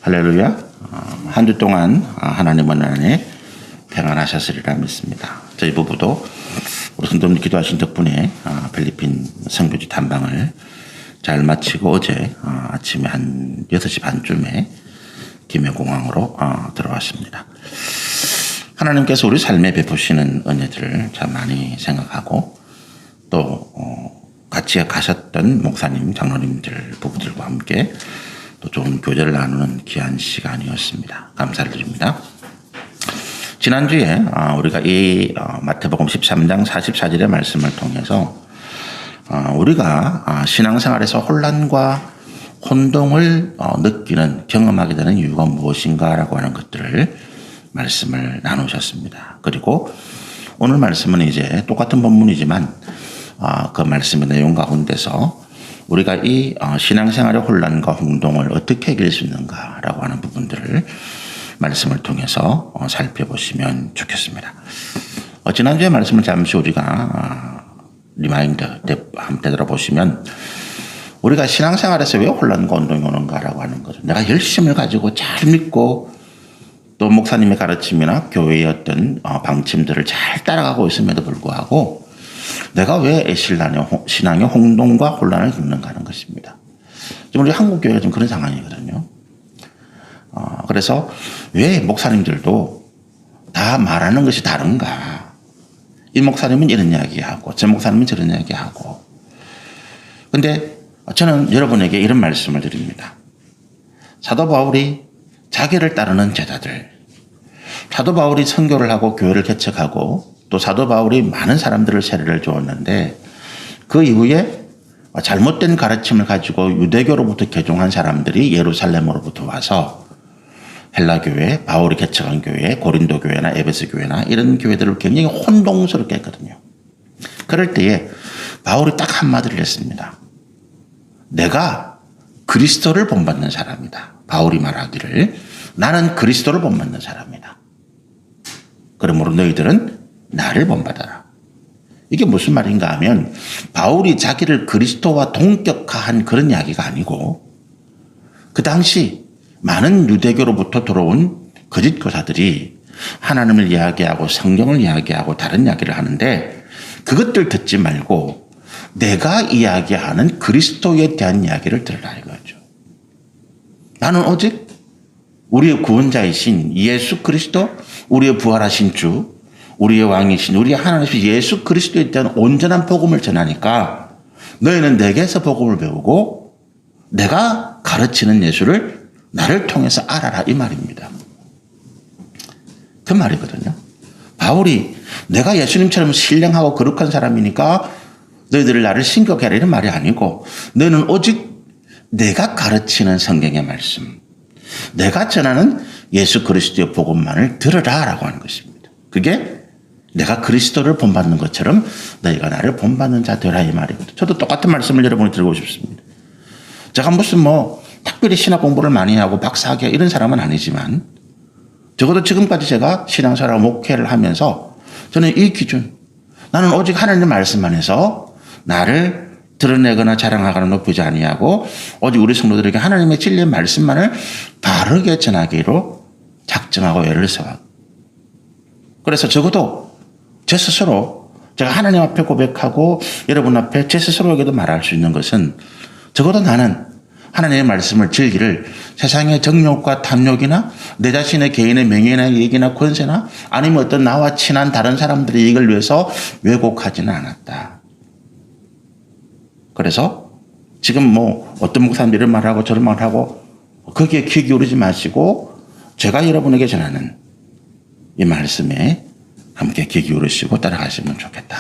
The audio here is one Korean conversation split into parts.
할렐루야. 한 주 동안 하나님은 안에 평안하셨으리라 믿습니다. 저희 부부도 우리 성도님 기도하신 덕분에 필리핀 선교지 탐방을 잘 마치고 어제 아침에 한 6시 반쯤에 김해공항으로 들어왔습니다. 하나님께서 우리 삶에 베푸시는 은혜들을 참 많이 생각하고 또 같이 가셨던 목사님, 장로님들, 부부들과 함께 또 좋은 교제를 나누는 귀한 시간이었습니다. 감사를 드립니다. 지난주에 우리가 이 마태복음 13장 44절의 말씀을 통해서 우리가 신앙생활에서 혼란과 혼동을 느끼는 경험하게 되는 이유가 무엇인가라고 하는 것들을 말씀을 나누셨습니다. 그리고 오늘 말씀은 이제 똑같은 본문이지만 그 말씀의 내용 가운데서 우리가 이 신앙생활의 혼란과 혼동을 어떻게 이길 수 있는가라고 하는 부분들을 말씀을 통해서 살펴보시면 좋겠습니다. 지난주에 말씀을 잠시 우리가 리마인드 함께 들어보시면 우리가 신앙생활에서 왜 혼란과 혼동이 오는가라고 하는 거죠. 내가 열심을 가지고 잘 믿고 또 목사님의 가르침이나 교회의 어떤 방침들을 잘 따라가고 있음에도 불구하고 내가 왜 신앙의 혼동과 혼란을 겪는가 하는 것입니다. 지금 우리 한국 교회가 좀 그런 상황이거든요. 그래서 왜 목사님들도 다 말하는 것이 다른가? 이 목사님은 이런 이야기하고 저 목사님은 저런 이야기하고. 근데 저는 여러분에게 이런 말씀을 드립니다. 사도 바울이 자기를 따르는 제자들, 사도 바울이 선교를 하고 교회를 개척하고 또 사도 바울이 많은 사람들을 세례를 주었는데 그 이후에 잘못된 가르침을 가지고 유대교로부터 개종한 사람들이 예루살렘으로부터 와서 헬라 교회, 바울이 개척한 교회, 고린도 교회나 에베소 교회나 이런 교회들을 굉장히 혼동스럽게 했거든요. 그럴 때에 바울이 딱 한마디를 했습니다. 내가 그리스도를 본받는 사람이다. 바울이 말하기를 나는 그리스도를 본받는 사람이다. 그러므로 너희들은 나를 본받아라. 이게 무슨 말인가 하면 바울이 자기를 그리스도와 동격화한 그런 이야기가 아니고 그 당시 많은 유대교로부터 들어온 거짓 교사들이 하나님을 이야기하고 성경을 이야기하고 다른 이야기를 하는데 그것들 듣지 말고 내가 이야기하는 그리스도에 대한 이야기를 들으라 이거죠. 나는 오직 우리의 구원자이신 예수 그리스도, 우리의 부활하신 주, 우리의 왕이신 우리의 하나님이신 예수 그리스도에 대한 온전한 복음을 전하니까 너희는 내게서 복음을 배우고 내가 가르치는 예수를 나를 통해서 알아라 이 말입니다. 그 말이거든요. 바울이 내가 예수님처럼 신령하고 거룩한 사람이니까 너희들을 나를 신격해라 이런 말이 아니고 너희는 오직 내가 가르치는 성경의 말씀, 내가 전하는 예수 그리스도의 복음만을 들으라 라고 하는 것입니다. 그게 내가 그리스도를 본받는 것처럼 너희가 나를 본받는 자 되라 이 말이거든요. 저도 똑같은 말씀을 여러분이 드리고 싶습니다. 제가 무슨 특별히 신학 공부를 많이 하고 박사학위 이런 사람은 아니지만 적어도 지금까지 제가 신앙생활 목회를 하면서 저는 이 기준, 나는 오직 하나님의 말씀만 해서 나를 드러내거나 자랑하거나 높이지 아니하고 오직 우리 성도들에게 하나님의 진리의 말씀만을 바르게 전하기로 작정하고 애를 써왔고 그래서 적어도 제 스스로 제가 하나님 앞에 고백하고 여러분 앞에 제 스스로에게도 말할 수 있는 것은 적어도 나는 하나님의 말씀을 즐기를 세상의 정욕과 탐욕이나 내 자신의 개인의 명예나 이익이나 권세나 아니면 어떤 나와 친한 다른 사람들의 이익을 위해서 왜곡하지는 않았다. 그래서 지금 어떤 목사님들이 이런 말하고 저런 말하고 거기에 귀 기울이지 마시고 제가 여러분에게 전하는 이 말씀에 함께 귀 기울이시고 따라가시면 좋겠다.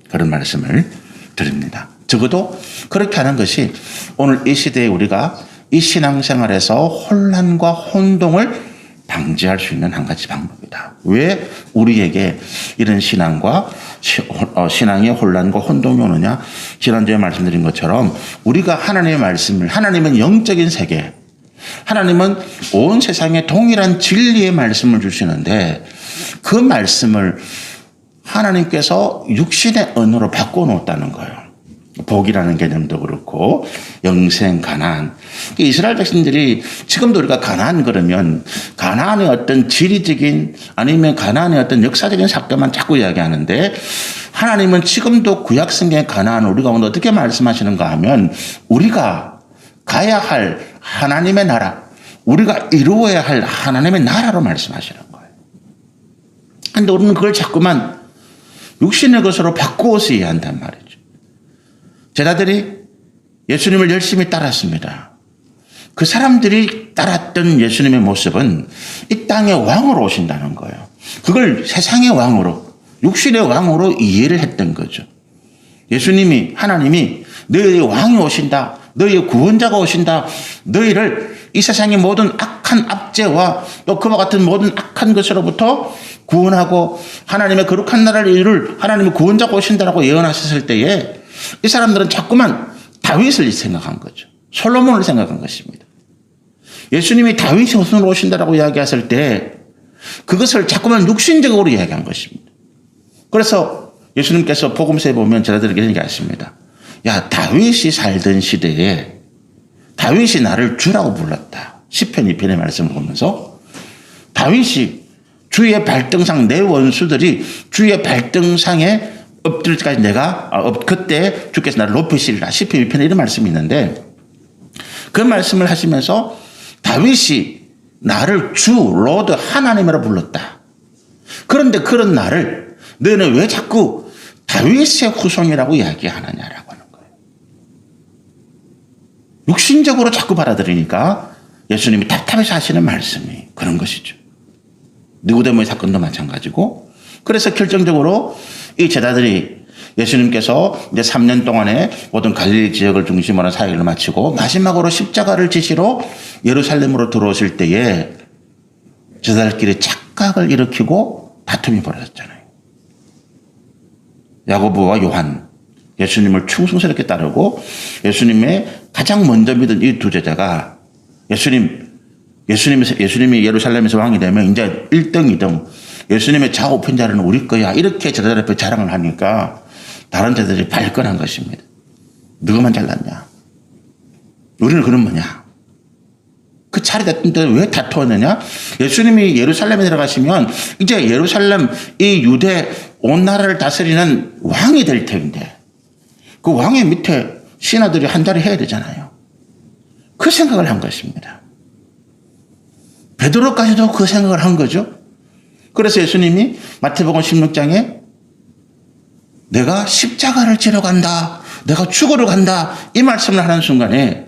그런 말씀을 드립니다. 적어도 그렇게 하는 것이 오늘 이 시대에 우리가 이 신앙생활에서 혼란과 혼동을 방지할 수 있는 한 가지 방법이다. 왜 우리에게 이런 신앙의 혼란과 혼동이 오느냐? 지난주에 말씀드린 것처럼 우리가 하나님의 말씀을, 하나님은 영적인 세계, 하나님은 온 세상에 동일한 진리의 말씀을 주시는데 그 말씀을 하나님께서 육신의 언어로 바꿔 놓았다는 거예요. 복이라는 개념도 그렇고 영생, 가나안. 이스라엘 백성들이 지금도 우리가 가나안 그러면 가나안의 어떤 지리적인 아니면 가나안의 어떤 역사적인 사건만 자꾸 이야기하는데 하나님은 지금도 구약성경의 가나안 우리 가운데 어떻게 말씀하시는가 하면 우리가 가야 할 하나님의 나라, 우리가 이루어야 할 하나님의 나라로 말씀하시는 거예요. 그런데 우리는 그걸 자꾸만 육신의 것으로 바꾸어서 이해한단 말이죠. 제자들이 예수님을 열심히 따랐습니다. 그 사람들이 따랐던 예수님의 모습은 이 땅의 왕으로 오신다는 거예요. 그걸 세상의 왕으로, 육신의 왕으로 이해를 했던 거죠. 예수님이, 하나님이 너희의 왕이 오신다, 너희의 구원자가 오신다, 너희를 이 세상의 모든 악한 압제와 또 그와 같은 모든 악한 것으로부터 구원하고 하나님의 거룩한 나라를 이룰 하나님의 구원자가 오신다라고 예언하셨을 때에 이 사람들은 자꾸만 다윗을 생각한 거죠. 솔로몬을 생각한 것입니다. 예수님이 다윗의 후손으로 오신다라고 이야기했을 때 그것을 자꾸만 육신적으로 이야기한 것입니다. 그래서 예수님께서 복음서에 보면 제자들에게 얘기하십니다. 야, 다윗이 살던 시대에 다윗이 나를 주라고 불렀다. 시편 2편의 말씀을 보면서 다윗이 주의 발등상 내 원수들이 주의 발등상에 엎드릴 때까지 내가 그때 주께서 나를 높이시리라. 시편 2편에 이런 말씀이 있는데 그 말씀을 하시면서 다윗이 나를 주 로드 하나님이라 불렀다. 그런데 그런 나를 너는 왜 자꾸 다윗의 후손이라고 이야기하느냐라고 하는 거예요. 육신적으로 자꾸 받아들이니까 예수님이 답답해서 하시는 말씀이 그런 것이죠. 니고데모의 사건도 마찬가지고 그래서 결정적으로 이 제자들이 예수님께서 이제 3년 동안에 모든 갈릴리 지역을 중심으로 한 사역을 마치고 마지막으로 십자가를 지시러 예루살렘으로 들어오실 때에 제자들끼리 착각을 일으키고 다툼이 벌어졌잖아요. 야고보와 요한, 예수님을 충성스럽게 따르고 예수님의 가장 먼저 믿은 이 두 제자가 예수님이 예루살렘에서 왕이 되면 이제 1등, 2등 예수님의 좌우편 자리는 우리 거야. 이렇게 제자들 앞에 자랑을 하니까 다른 제자들이 발끈한 것입니다. 누구만 잘났냐? 우리는 그런 뭐냐? 그 차례 됐는데 왜 다투었느냐? 예수님이 예루살렘에 들어가시면 이제 예루살렘 이 유대 온 나라를 다스리는 왕이 될 텐데 그 왕의 밑에 신하들이 한 자리 해야 되잖아요. 그 생각을 한 것입니다. 베드로까지도 그 생각을 한 거죠. 그래서 예수님이 마태복음 16장에 내가 십자가를 지러 간다, 내가 죽으러 간다 이 말씀을 하는 순간에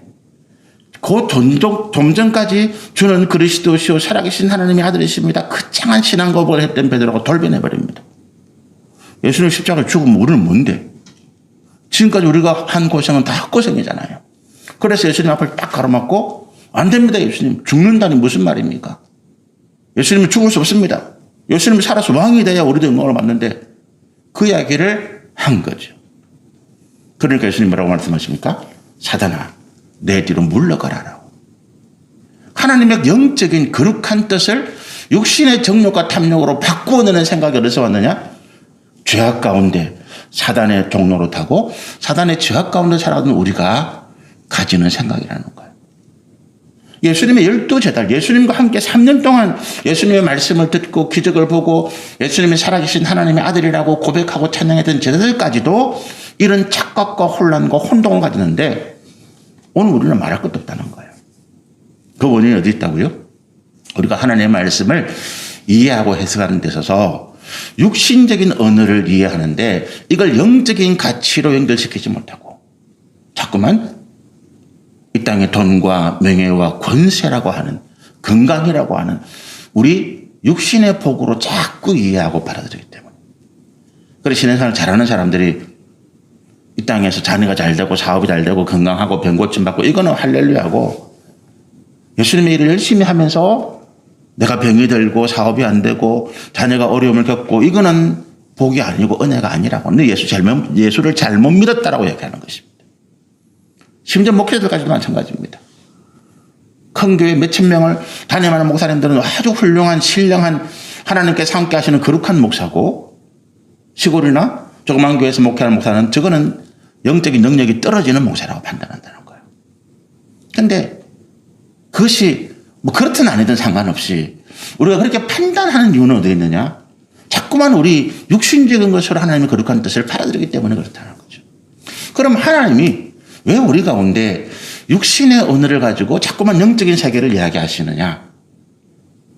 그 좀 전까지 주는 그리스도시요 살아계신 하나님의 아들이십니다. 그 짱한 신앙 고백을 했던 베드로가 돌변해버립니다. 예수님 십자가를 죽으면 우리는 뭔데? 지금까지 우리가 한 고생은 다 헛고생이잖아요. 그래서 예수님 앞을 딱 가로막고 안 됩니다. 예수님 죽는다니 무슨 말입니까? 예수님은 죽을 수 없습니다. 예수님이 살아서 왕이 돼야 우리도 영광을 받는데 그 이야기를 한 거죠. 그러니까 예수님 뭐라고 말씀하십니까? 사단아 내 뒤로 물러가라라고. 하나님의 영적인 거룩한 뜻을 육신의 정욕과 탐욕으로 바꾸어내는 생각이 어디서 왔느냐? 죄악 가운데 사단의 종로로 타고 사단의 죄악 가운데 살아가는 우리가 가지는 생각이라는 거예요. 예수님의 12제자, 예수님과 함께 3년 동안 예수님의 말씀을 듣고 기적을 보고 예수님이 살아계신 하나님의 아들이라고 고백하고 찬양했던 제자들까지도 이런 착각과 혼란과 혼동을 가지는데 오늘 우리는 말할 것도 없다는 거예요. 그 원인이 어디 있다고요? 우리가 하나님의 말씀을 이해하고 해석하는 데 있어서 육신적인 언어를 이해하는데 이걸 영적인 가치로 연결시키지 못하고 자꾸만 이 땅의 돈과 명예와 권세라고 하는 건강이라고 하는 우리 육신의 복으로 자꾸 이해하고 받아들이기 때문에 그래서 신앙생활 잘하는 사람들이 이 땅에서 자녀가 잘 되고 사업이 잘 되고 건강하고 병 고침 받고 이거는 할렐루야고 예수님의 일을 열심히 하면서 내가 병이 들고 사업이 안 되고 자녀가 어려움을 겪고 이거는 복이 아니고 은혜가 아니라고 너 예수를 잘못 믿었다라고 얘기하는 것입니다. 심지어 목회자들까지도 마찬가지입니다. 큰 교회 몇천 명을 다녀가는 목사님들은 아주 훌륭한 신령한 하나님께서 함께 하시는 거룩한 목사고 시골이나 조그만 교회에서 목회하는 목사는 저거는 영적인 능력이 떨어지는 몽사라고 판단한다는 거예요. 근데 그것이 뭐 그렇든 아니든 상관없이 우리가 그렇게 판단하는 이유는 어디에 있느냐? 자꾸만 우리 육신적인 것으로 하나님의 거룩한 뜻을 받아들이기 때문에 그렇다는 거죠. 그럼 하나님이 왜 우리 가운데 육신의 언어를 가지고 자꾸만 영적인 세계를 이야기하시느냐?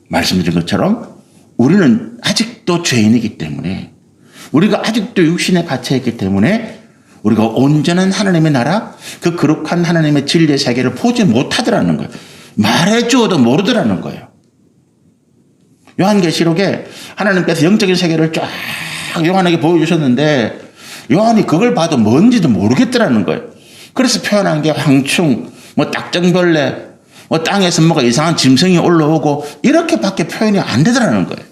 말씀드린 것처럼 우리는 아직도 죄인이기 때문에 우리가 아직도 육신에 갇혀있기 때문에 우리가 온전한 하나님의 나라, 그 거룩한 하나님의 진리의 세계를 보지 못하더라는 거예요. 말해주어도 모르더라는 거예요. 요한계시록에 하나님께서 영적인 세계를 쫙 요한에게 보여주셨는데 요한이 그걸 봐도 뭔지도 모르겠더라는 거예요. 그래서 표현한 게 황충, 뭐 딱정벌레, 뭐 땅에서 뭐가 이상한 짐승이 올라오고 이렇게밖에 표현이 안 되더라는 거예요.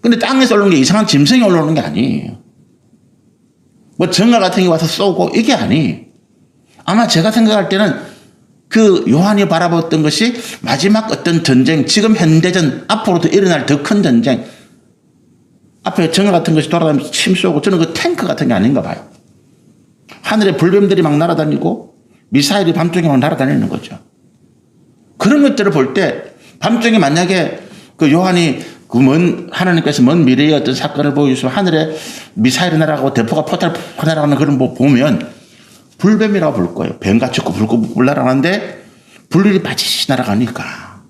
근데 땅에서 올라오는 게 이상한 짐승이 올라오는 게 아니에요. 뭐 정가 같은 게 와서 쏘고 이게 아니에요. 아마 제가 생각할 때는 그 요한이 바라봤던 것이 마지막 어떤 전쟁, 지금 현대전, 앞으로도 일어날 더 큰 전쟁, 앞에 정가 같은 것이 돌아다니면서 침 쏘고 저는 그 탱크 같은 게 아닌가 봐요. 하늘에 불뱀들이 막 날아다니고 미사일이 밤중에 막 날아다니는 거죠. 그런 것들을 볼 때 밤중에 만약에 그 요한이 그 하나님께서 먼 미래의 어떤 사건을 보여주시면 하늘에 미사일이 날아가고 대포가 포탈 날아가는 그런 거 보면 불뱀이라고 부를 거예요. 뱀같이 불 날아가는데 불일이 바치시 날아가니까.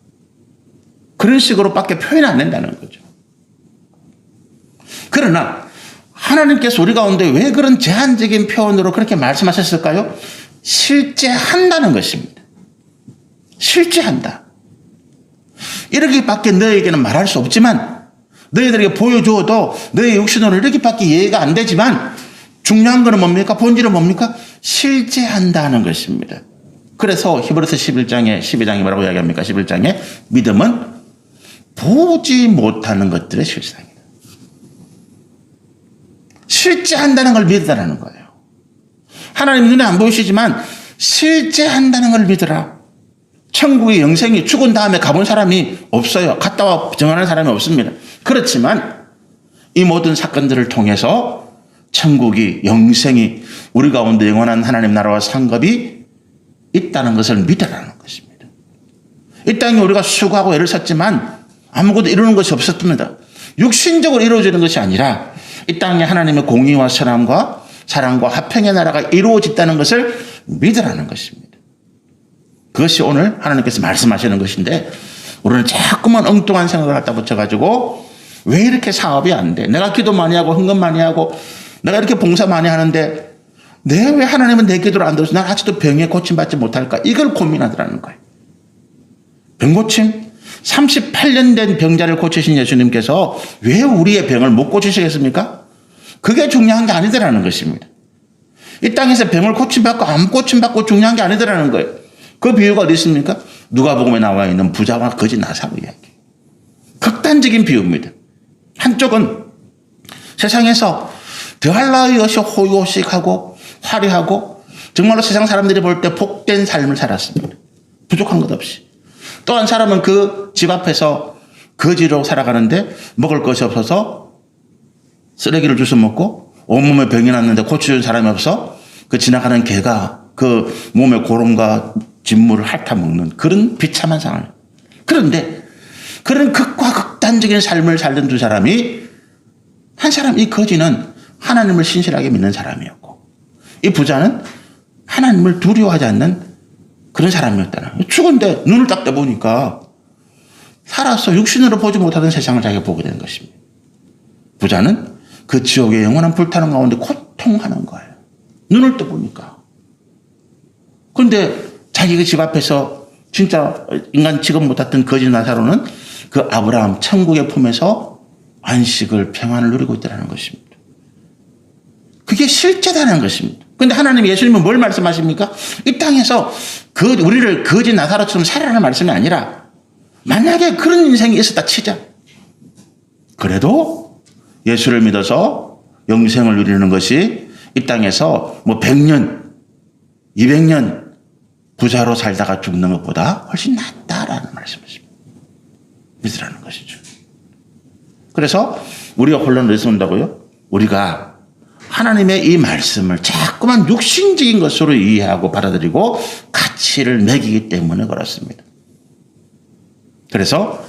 그런 식으로밖에 표현이 안 된다는 거죠. 그러나 하나님께서 우리 가운데 왜 그런 제한적인 표현으로 그렇게 말씀하셨을까요? 실제 한다는 것입니다. 실제 한다. 이렇게밖에 너에게는 말할 수 없지만 너희들에게 보여주어도 너희 육신으로 이렇게밖에 이해가 안 되지만 중요한 거는 뭡니까? 본질은 뭡니까? 실제 한다는 것입니다. 그래서 히브리서 11장에 12장이 뭐라고 이야기합니까? 11장에 믿음은 보지 못하는 것들의 실상이다. 실제 한다는 걸 믿으라는 거예요. 하나님 눈에 안 보이시지만 실제 한다는 걸 믿으라. 천국의 영생이 죽은 다음에 가본 사람이 없어요. 갔다 와 정하는 사람이 없습니다. 그렇지만 이 모든 사건들을 통해서 천국이 영생이 우리 가운데 영원한 하나님 나라와 상급이 있다는 것을 믿으라는 것입니다. 이 땅에 우리가 수고하고 애를 썼지만 아무것도 이루는 것이 없었습니다. 육신적으로 이루어지는 것이 아니라 이 땅에 하나님의 공의와 선함과 사랑과 화평의 나라가 이루어졌다는 것을 믿으라는 것입니다. 그것이 오늘 하나님께서 말씀하시는 것인데 우리는 자꾸만 엉뚱한 생각을 갖다 붙여가지고 왜 이렇게 사업이 안 돼? 내가 기도 많이 하고 헌금 많이 하고 내가 이렇게 봉사 많이 하는데 왜 하나님은 내 기도를 안 들어서 난 아직도 병에 고침받지 못할까? 이걸 고민하더라는 거예요. 병고침? 38년 된 병자를 고치신 예수님께서 왜 우리의 병을 못 고치시겠습니까? 그게 중요한 게 아니더라는 것입니다. 이 땅에서 병을 고침받고 안 고침받고 중요한 게 아니더라는 거예요. 그 비유가 어디 있습니까? 누가복음에 나와 있는 부자와 거지 나사로 이야기. 극단적인 비유입니다. 한쪽은 세상에서 더할 나위 없이 호의호식하고 화려하고 정말로 세상 사람들이 볼 때 복된 삶을 살았습니다. 부족한 것 없이. 또 한 사람은 그 집 앞에서 거지로 살아가는데 먹을 것이 없어서 쓰레기를 주워 먹고 온몸에 병이 났는데 고쳐준 사람이 없어 그 지나가는 개가 그 몸에 고름과 진물을 핥아먹는 그런 비참한 상황. 그런데 그런 극과 극단적인 삶을 살던 두 사람이 한 사람 이 거지는 하나님을 신실하게 믿는 사람이었고 이 부자는 하나님을 두려워하지 않는 그런 사람이었다는. 죽은데 눈을 딱 떠보니까 살아서 육신으로 보지 못하던 세상을 자기가 보게 되는 것입니다. 부자는 그 지옥의 영원한 불타는 가운데 고통하는 거예요. 눈을 떠보니까. 그런데 자기 그 집 앞에서 진짜 인간 취급 못했던 거지 나사로는 그 아브라함 천국의 품에서 안식을 평안을 누리고 있다는 것입니다. 그게 실제다는 것입니다. 그런데 하나님 예수님은 뭘 말씀하십니까? 이 땅에서 우리를 거지 나사로처럼 살아라는 말씀이 아니라 만약에 그런 인생이 있었다 치자. 그래도 예수를 믿어서 영생을 누리는 것이 이 땅에서 뭐 100년, 200년 부자로 살다가 죽는 것보다 훨씬 낫다라는 말씀이십니다. 믿으라는 것이죠. 그래서 우리가 혼란을 어디서 온다고요? 우리가 하나님의 이 말씀을 자꾸만 육신적인 것으로 이해하고 받아들이고 가치를 매기기 때문에 그렇습니다. 그래서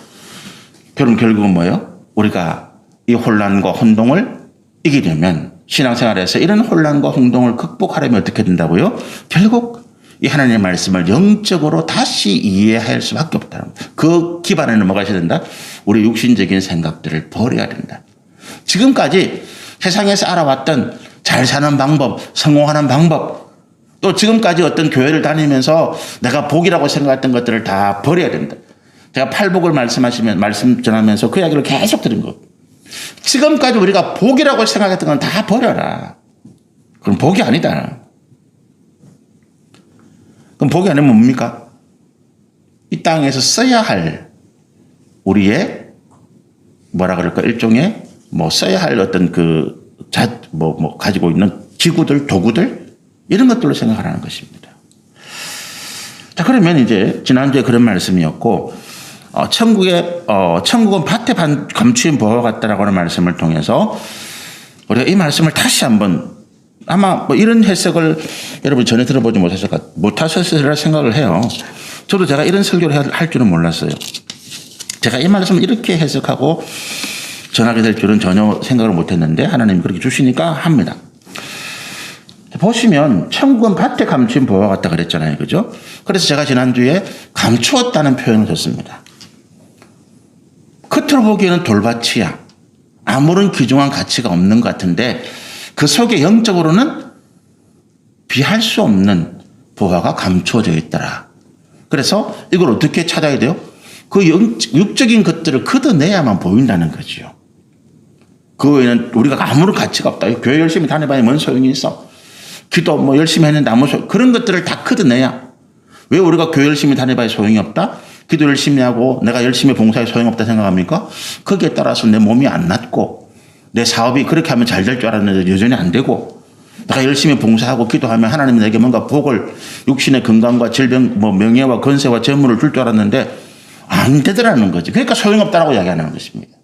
결국은 뭐예요? 우리가 이 혼란과 혼동을 이기려면 신앙생활에서 이런 혼란과 혼동을 극복하려면 어떻게 된다고요? 결국 이 하나님의 말씀을 영적으로 다시 이해할 수밖에 없다는 거예요. 그 기반에는 뭐가 있어야 된다? 우리 육신적인 생각들을 버려야 된다. 지금까지 세상에서 알아왔던 잘 사는 방법, 성공하는 방법, 또 지금까지 어떤 교회를 다니면서 내가 복이라고 생각했던 것들을 다 버려야 된다. 제가 팔복을 말씀 전하면서 그 이야기를 계속 들은 거. 지금까지 우리가 복이라고 생각했던 건 다 버려라. 그럼 복이 아니다. 그럼 복이 아니면 뭡니까? 이 땅에서 써야 할 우리의 뭐라 그럴까? 일종의 써야 할 어떤 가지고 있는 기구들, 도구들, 이런 것들로 생각하라는 것입니다. 자, 그러면 이제 지난주에 그런 말씀이었고, 천국은 밭에 감추인 보화 같다라고 하는 말씀을 통해서 우리가 이 말씀을 다시 한번 아마 이런 해석을 여러분 전에 들어보지 못하셨으리라 생각을 해요. 저도 제가 이런 설교를 할 줄은 몰랐어요. 제가 이 말씀을 이렇게 해석하고 전하게 될 줄은 전혀 생각을 못했는데 하나님이 그렇게 주시니까 합니다. 보시면 천국은 밭에 감추인 보화 같다 그랬잖아요. 그죠? 그래서 제가 지난주에 감추었다는 표현을 썼습니다. 겉으로 보기에는 돌밭이야. 아무런 귀중한 가치가 없는 것 같은데 그 속에 영적으로는 비할 수 없는 보화가 감추어져 있더라. 그래서 이걸 어떻게 찾아야 돼요? 그 육적인 것들을 걷어내야만 보인다는 거죠. 그 외에는 우리가 아무런 가치가 없다. 교회 열심히 다녀봐야 뭔 소용이 있어. 기도 열심히 했는데 아무 소용. 그런 것들을 다 걷어내야. 왜 우리가 교회 열심히 다녀봐야 소용이 없다? 기도 열심히 하고 내가 열심히 봉사에 소용없다 생각합니까? 거기에 따라서 내 몸이 안 낫고 내 사업이 그렇게 하면 잘 될 줄 알았는데 여전히 안 되고 내가 열심히 봉사하고 기도하면 하나님이 내게 뭔가 복을 육신의 건강과 질병 명예와 권세와 재물을 줄 줄 알았는데 안 되더라는 거지. 그러니까 소용없다라고 이야기하는 것입니다.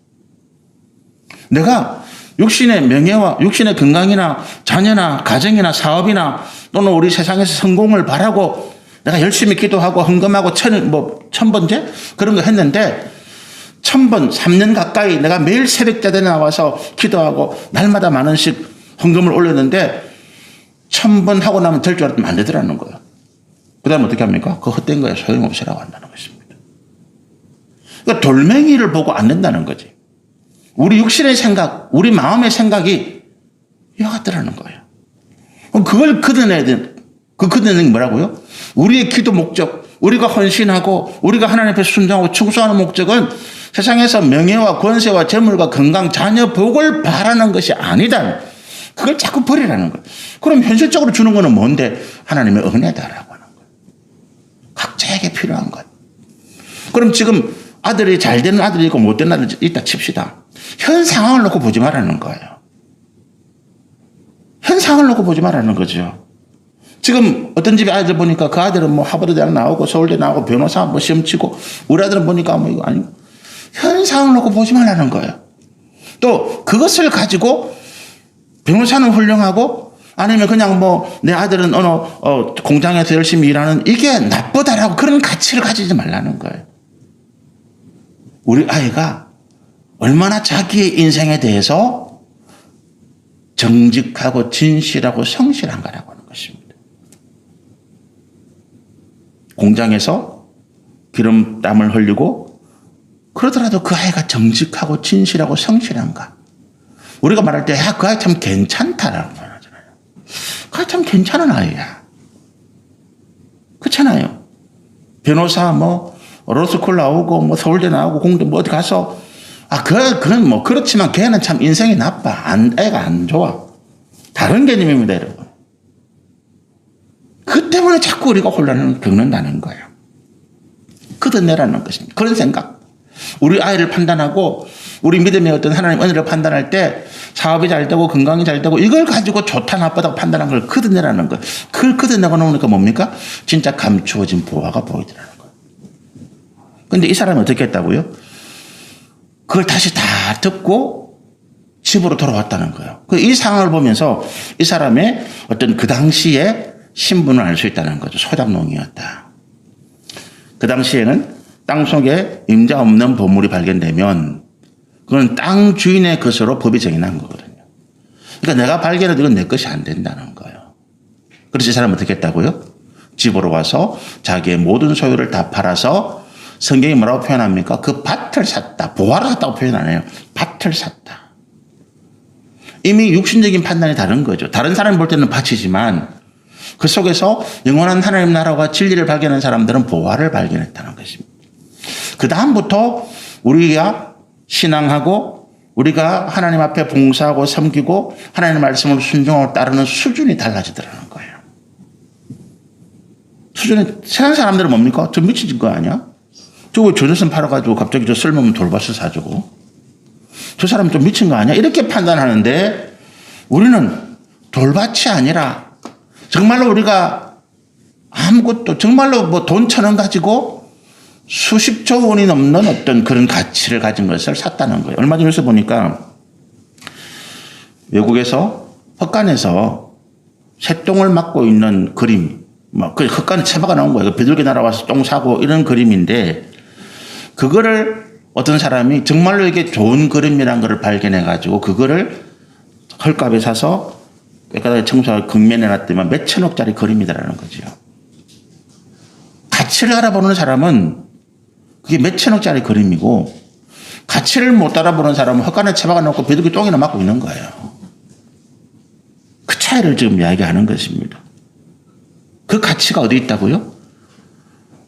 내가 육신의 명예와 육신의 건강이나 자녀나 가정이나 사업이나 또는 우리 세상에서 성공을 바라고 내가 열심히 기도하고 헌금하고 천번째 그런 거 했는데 1000번 3년 가까이 내가 매일 새벽자대에 나와서 기도하고 날마다 만 원씩 헌금을 올렸는데 1000번 하고 나면 될 줄 알았더니 안 되더라는 거예요. 그 다음에 어떻게 합니까? 그거 헛된 거예요. 소용없으라고 한다는 것입니다. 그러니까 돌멩이를 보고 안 된다는 거지. 우리 육신의 생각, 우리 마음의 생각이 이와 같더라는 거예요. 그럼 그걸 걷어내야 돼. 그 걷어내는 게 뭐라고요? 우리의 기도 목적, 우리가 헌신하고 우리가 하나님 앞에 순종하고 충성하는 목적은 세상에서 명예와 권세와 재물과 건강, 자녀 복을 바라는 것이 아니다. 그걸 자꾸 버리라는 거예요. 그럼 현실적으로 주는 거는 뭔데? 하나님의 은혜다라고 하는 거예요. 각자에게 필요한 것. 그럼 지금 아들이 잘 되는 아들이 있고 못 되는 아들이 있다 칩시다. 현 상황을 놓고 보지 말라는 거예요. 현 상황을 놓고 보지 말라는 거죠. 지금 어떤 집에 아이들 보니까 그 아들은 하버드 대학 나오고 서울대 나오고 변호사 시험 치고 우리 아들은 보니까 이거 아니고 현 상황을 놓고 보지 말라는 거예요. 또 그것을 가지고 변호사는 훌륭하고 아니면 그냥 내 아들은 어느 공장에서 열심히 일하는 이게 나쁘다라고 그런 가치를 가지지 말라는 거예요. 우리 아이가 얼마나 자기의 인생에 대해서 정직하고 진실하고 성실한가라고 하는 것입니다. 공장에서 기름땀을 흘리고 그러더라도 그 아이가 정직하고 진실하고 성실한가? 우리가 말할 때 그 아이 참 괜찮다라고 말하잖아요. 그 아이 참 괜찮은 아이야. 그렇잖아요. 변호사 로스쿨 나오고 서울대 나오고 공대 어디 가서 그건 그렇지만 걔는 참 인생이 나빠. 애가 안 좋아. 다른 개념입니다, 여러분. 그 때문에 자꾸 우리가 혼란을 겪는다는 거예요. 걷어내라는 것입니다. 그런 생각. 우리 아이를 판단하고 우리 믿음의 어떤 하나님 은혜를 판단할 때 사업이 잘 되고 건강이 잘 되고 이걸 가지고 좋다 나쁘다고 판단한 걸 걷어내라는 거예요. 그걸 걷어내고 나오니까 뭡니까? 진짜 감추어진 보화가 보이더라는 거예요. 그런데 이 사람이 어떻게 했다고요? 그걸 다시 다 듣고 집으로 돌아왔다는 거예요. 이 상황을 보면서 이 사람의 어떤 그 당시에 신분을 알 수 있다는 거죠. 소작농이었다. 그 당시에는 땅 속에 임자 없는 보물이 발견되면 그건 땅 주인의 것으로 법이 정해난 거거든요. 그러니까 내가 발견해도 이건 내 것이 안 된다는 거예요. 그래서 이 사람은 어떻게 했다고요? 집으로 와서 자기의 모든 소유를 다 팔아서 성경이 뭐라고 표현합니까? 그 밭을 샀다. 보화를 샀다고 표현 안 해요. 밭을 샀다. 이미 육신적인 판단이 다른 거죠. 다른 사람이 볼 때는 밭이지만 그 속에서 영원한 하나님 나라와 진리를 발견한 사람들은 보화를 발견했다는 것입니다. 그 다음부터 우리가 신앙하고 우리가 하나님 앞에 봉사하고 섬기고 하나님의 말씀을 순종하고 따르는 수준이 달라지더라는 거예요. 수준이 세상 사람들은 뭡니까? 저 미친 거 아니야? 저거 전세선 팔아가지고 갑자기 저 쓸모없는 돌밭을 사주고 저 사람 좀 미친 거 아니야? 이렇게 판단하는데 우리는 돌밭이 아니라 정말로 우리가 아무것도 정말로 뭐 돈 1,000원 가지고 수십조 원이 넘는 어떤 그런 가치를 가진 것을 샀다는 거예요. 얼마 전에 보니까 외국에서 헛간에서 새똥을 맞고 있는 그림, 그 헛간에 채바가 나온 거예요. 비둘기 날아와서 똥 사고 이런 그림인데 그거를 어떤 사람이 정말로 이게 좋은 그림이라는 것을 발견해 가지고 그거를 헐값에 사서 깨끗하게 청소하고 극면에 놨더만 몇 천억짜리 그림이다라는 거죠. 가치를 알아보는 사람은 그게 몇 천억짜리 그림이고 가치를 못 알아보는 사람은 헛간에 채박아 놓고 비둘기 똥이나 맞고 있는 거예요. 그 차이를 지금 이야기하는 것입니다. 그 가치가 어디 있다고요?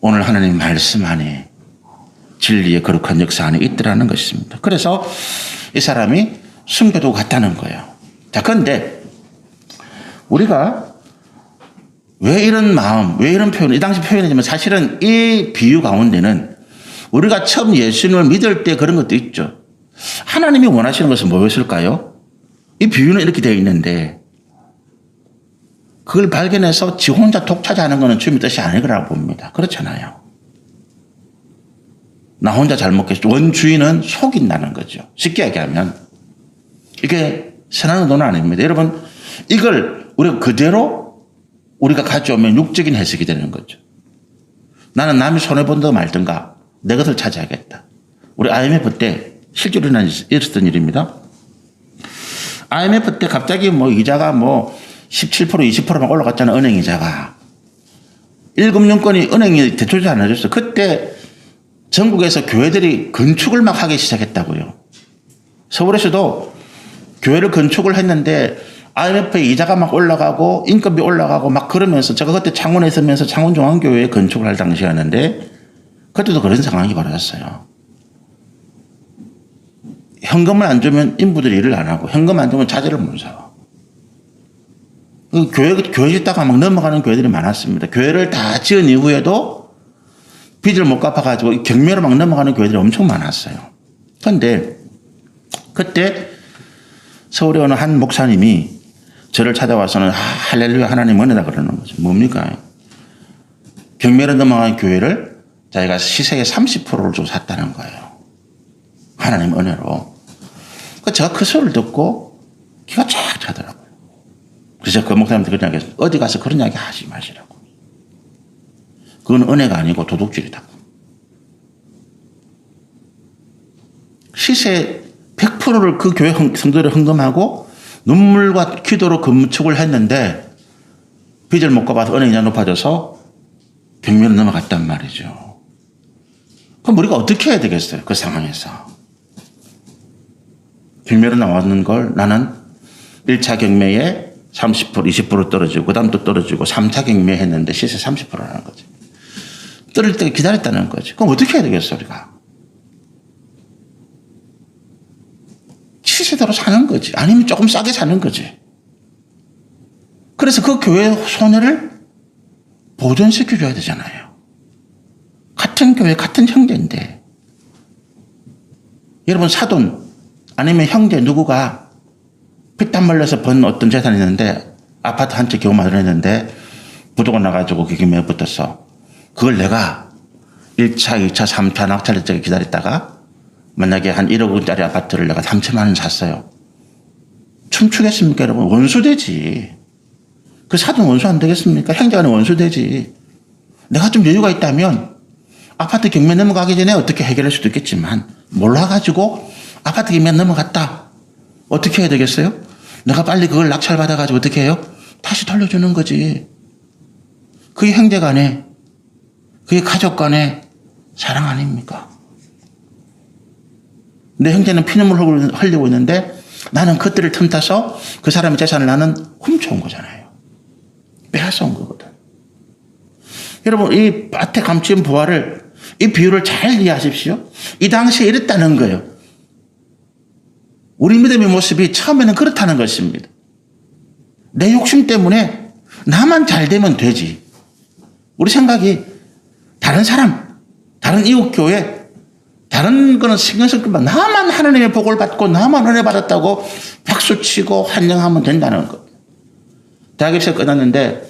오늘 하나님 말씀 안에 진리의 거룩한 역사 안에 있더라는 것입니다. 그래서 이 사람이 숨겨두고 갔다는 거예요. 자, 그런데 우리가 왜 이런 마음, 왜 이런 표현, 이 당시 표현이지만 사실은 이 비유 가운데는 우리가 처음 예수님을 믿을 때 그런 것도 있죠. 하나님이 원하시는 것은 무엇일까요? 이 비유는 이렇게 되어 있는데 그걸 발견해서 지 혼자 독차지하는 것은 주님의 뜻이 아닐 거라고 봅니다. 그렇잖아요. 나 혼자 잘 먹겠죠. 원주인은 속인다는 거죠. 쉽게 얘기하면 이게 선한 의도는 아닙니다. 여러분 이걸 우리가 그대로 우리가 가져오면 육적인 해석이 되는 거죠. 나는 남이 손해본다 말든가 내 것을 차지하겠다. 우리 IMF 때 실제로 일어났던 일입니다. IMF 때 갑자기 뭐 이자가 뭐 17% 20% 막 올라갔잖아. 은행 이자가. 1금융권이 은행이 대출을 안 해줬어. 그때 전국에서 교회들이 건축을 막 하기 시작했다고요. 서울에서도 교회를 건축을 했는데 IMF의 이자가 막 올라가고 인건비 올라가고 막 그러면서 제가 그때 창원에 있으면서 창원중앙교회에 건축을 할 당시였는데 그때도 그런 상황이 벌어졌어요. 현금을 안 주면 인부들이 일을 안 하고 현금 안 주면 자재를 못 사. 교회 짓다가 막 넘어가는 교회들이 많았습니다. 교회를 다 지은 이후에도 빚을 못 갚아가지고 경매로 막 넘어가는 교회들이 엄청 많았어요. 그런데 그때 서울에 오는 한 목사님이 저를 찾아와서는 할렐루야 하나님 은혜다 그러는 거죠. 뭡니까? 경매로 넘어간 교회를 자기가 시세의 30%를 주고 샀다는 거예요. 하나님 은혜로. 제가 그 소리를 듣고 기가 쫙 차더라고요. 그래서 그 목사님한테 그런 이야기 했어요. 어디 가서 그런 이야기 하지 마시라고. 그건 은혜가 아니고 도둑질이다. 시세 100%를 그 교회 성도들이 헌금하고 눈물과 기도로 건축을 했는데 빚을 못 갚아서 은행이 높아져서 경매로 넘어갔단 말이죠. 그럼 우리가 어떻게 해야 되겠어요? 그 상황에서. 경매로 나왔는 걸 나는 1차 경매에 30%, 20% 떨어지고 그 다음 또 떨어지고 3차 경매 했는데 시세 30%라는 거지. 떨어질 때까지 기다렸다는 거지. 그럼 어떻게 해야 되겠어 우리가? 시세대로 사는 거지. 아니면 조금 싸게 사는 거지. 그래서 그 교회 손해를 보존시켜줘야 되잖아요. 같은 교회 같은 형제인데 여러분 사돈 아니면 형제 누구가 피땀 흘려서 번 어떤 재산이 있는데 아파트 한 채 겨우 마련했는데 부도가 나가지고 그게 매 붙었어. 그걸 내가 1차, 2차, 3차 낙찰일 적에 기다렸다가 만약에 한 1억 원짜리 아파트를 내가 3천만 원 샀어요. 춤추겠습니까, 여러분? 원수되지. 그 사돈 원수 안 되겠습니까? 형제간에 원수되지. 내가 좀 여유가 있다면 아파트 경매 넘어가기 전에 어떻게 해결할 수도 있겠지만 몰라가지고 아파트 경매 넘어갔다. 어떻게 해야 되겠어요? 내가 빨리 그걸 낙찰받아가지고 어떻게 해요? 다시 돌려주는 거지. 그게 형제간에, 그게 가족간에 사랑 아닙니까? 내 형제는 피눈물 흘리고 있는데 나는 그들을 틈타서 그 사람의 재산을 나는 훔쳐온 거잖아요. 빼앗아온 거거든. 여러분, 이 밭에 감춘 부활을, 이 비유를 잘 이해하십시오. 이 당시에 이랬다는 거예요. 우리 믿음의 모습이 처음에는 그렇다는 것입니다. 내 욕심 때문에 나만 잘 되면 되지. 우리 생각이 다른 사람, 다른 이웃교회, 다른 거는 신경 쓸 것만, 나만 하나님의 복을 받고 나만 은혜 받았다고 박수치고 환영하면 된다는 거. 대학 입시 끝났는데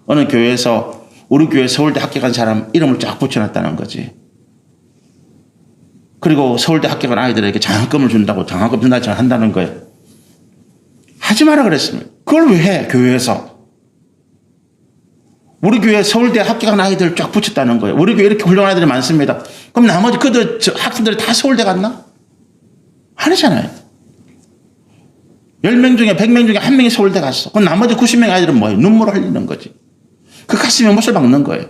어느 교회에서 우리 교회 서울대 합격한 사람 이름을 쫙 붙여놨다는 거지. 그리고 서울대 합격한 아이들에게 장학금을 준다고 장학금 준다처럼 한다는 거예요. 하지 마라 그랬습니다. 그걸 왜 해, 교회에서? 우리 교회 서울대 합격한 아이들 쫙 붙였다는 거예요. 우리 교회 이렇게 훌륭한 아이들이 많습니다. 그럼 나머지 그들 학생들이 다 서울대 갔나? 아니잖아요. 10명 중에 100명 중에 1명이 서울대 갔어. 그럼 나머지 90명 아이들은 뭐예요? 눈물을 흘리는 거지. 그 가슴에 못을 박는 거예요.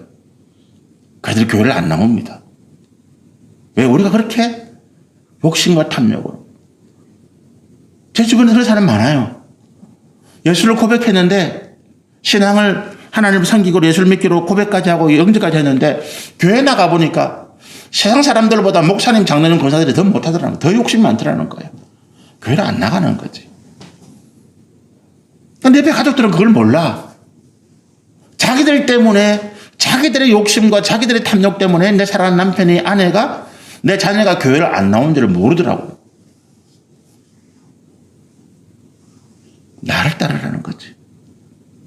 그들이 교회를 안 나옵니다. 왜? 우리가 그렇게 욕심과 탐욕으로. 제 주변에 그런 사람 많아요. 예수를 고백했는데 신앙을 하나님을 섬기고 예수를 믿기로 고백까지 하고 영접까지 했는데 교회 나가보니까 세상 사람들보다 목사님, 장로님, 권사들이 더 못하더라는 거예요. 더 욕심이 많더라는 거예요. 교회를 안 나가는 거지. 근데 옆에 가족들은 그걸 몰라. 자기들 때문에, 자기들의 욕심과 자기들의 탐욕 때문에 내 사랑하는 남편이, 아내가, 내 자녀가 교회를 안 나오는 줄을 모르더라고요. 나를 따르라는 거지.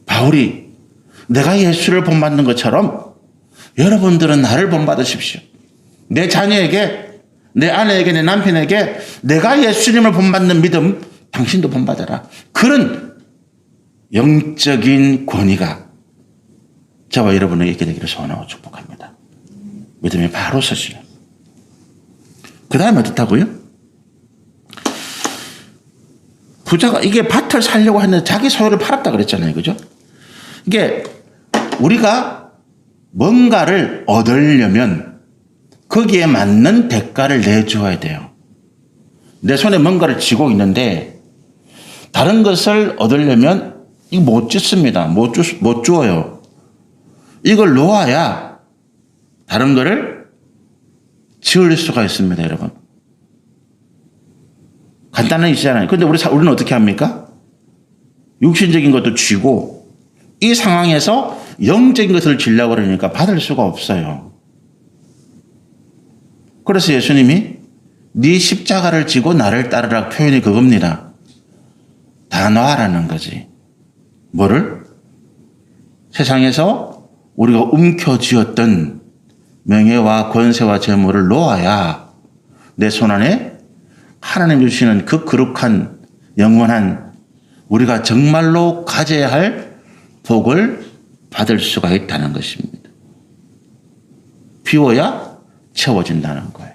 바울이 내가 예수를 본받는 것처럼 여러분들은 나를 본받으십시오. 내 자녀에게, 내 아내에게, 내 남편에게 내가 예수님을 본받는 믿음 당신도 본받아라. 그런 영적인 권위가 저와 여러분에게 있게 되기를 소원하고 축복합니다. 믿음이 바로 서시는. 그 다음에 어떻다고요? 부자가 이게 밭을 살려고 했는데 자기 소유를 팔았다 그랬잖아요. 그죠? 이게 우리가 뭔가를 얻으려면 거기에 맞는 대가를 내주어야 돼요. 내 손에 뭔가를 쥐고 있는데 다른 것을 얻으려면 이거 못 쥐습니다. 못 주어요. 이걸 놓아야 다른 거를 지을 수가 있습니다, 여러분. 간단한 일이잖아요. 근데 우리는 어떻게 합니까? 육신적인 것도 쥐고 이 상황에서 영적인 것을 쥐려고 그러니까 받을 수가 없어요. 그래서 예수님이 네 십자가를 지고 나를 따르라 표현이 그겁니다. 다 놔라는 거지. 뭐를? 세상에서 우리가 움켜쥐었던 명예와 권세와 재물을 놓아야 내 손안에 하나님 주시는 그 거룩한 영원한 우리가 정말로 가져야 할 복을 받을 수가 있다는 것입니다. 비워야 채워진다는 거예요.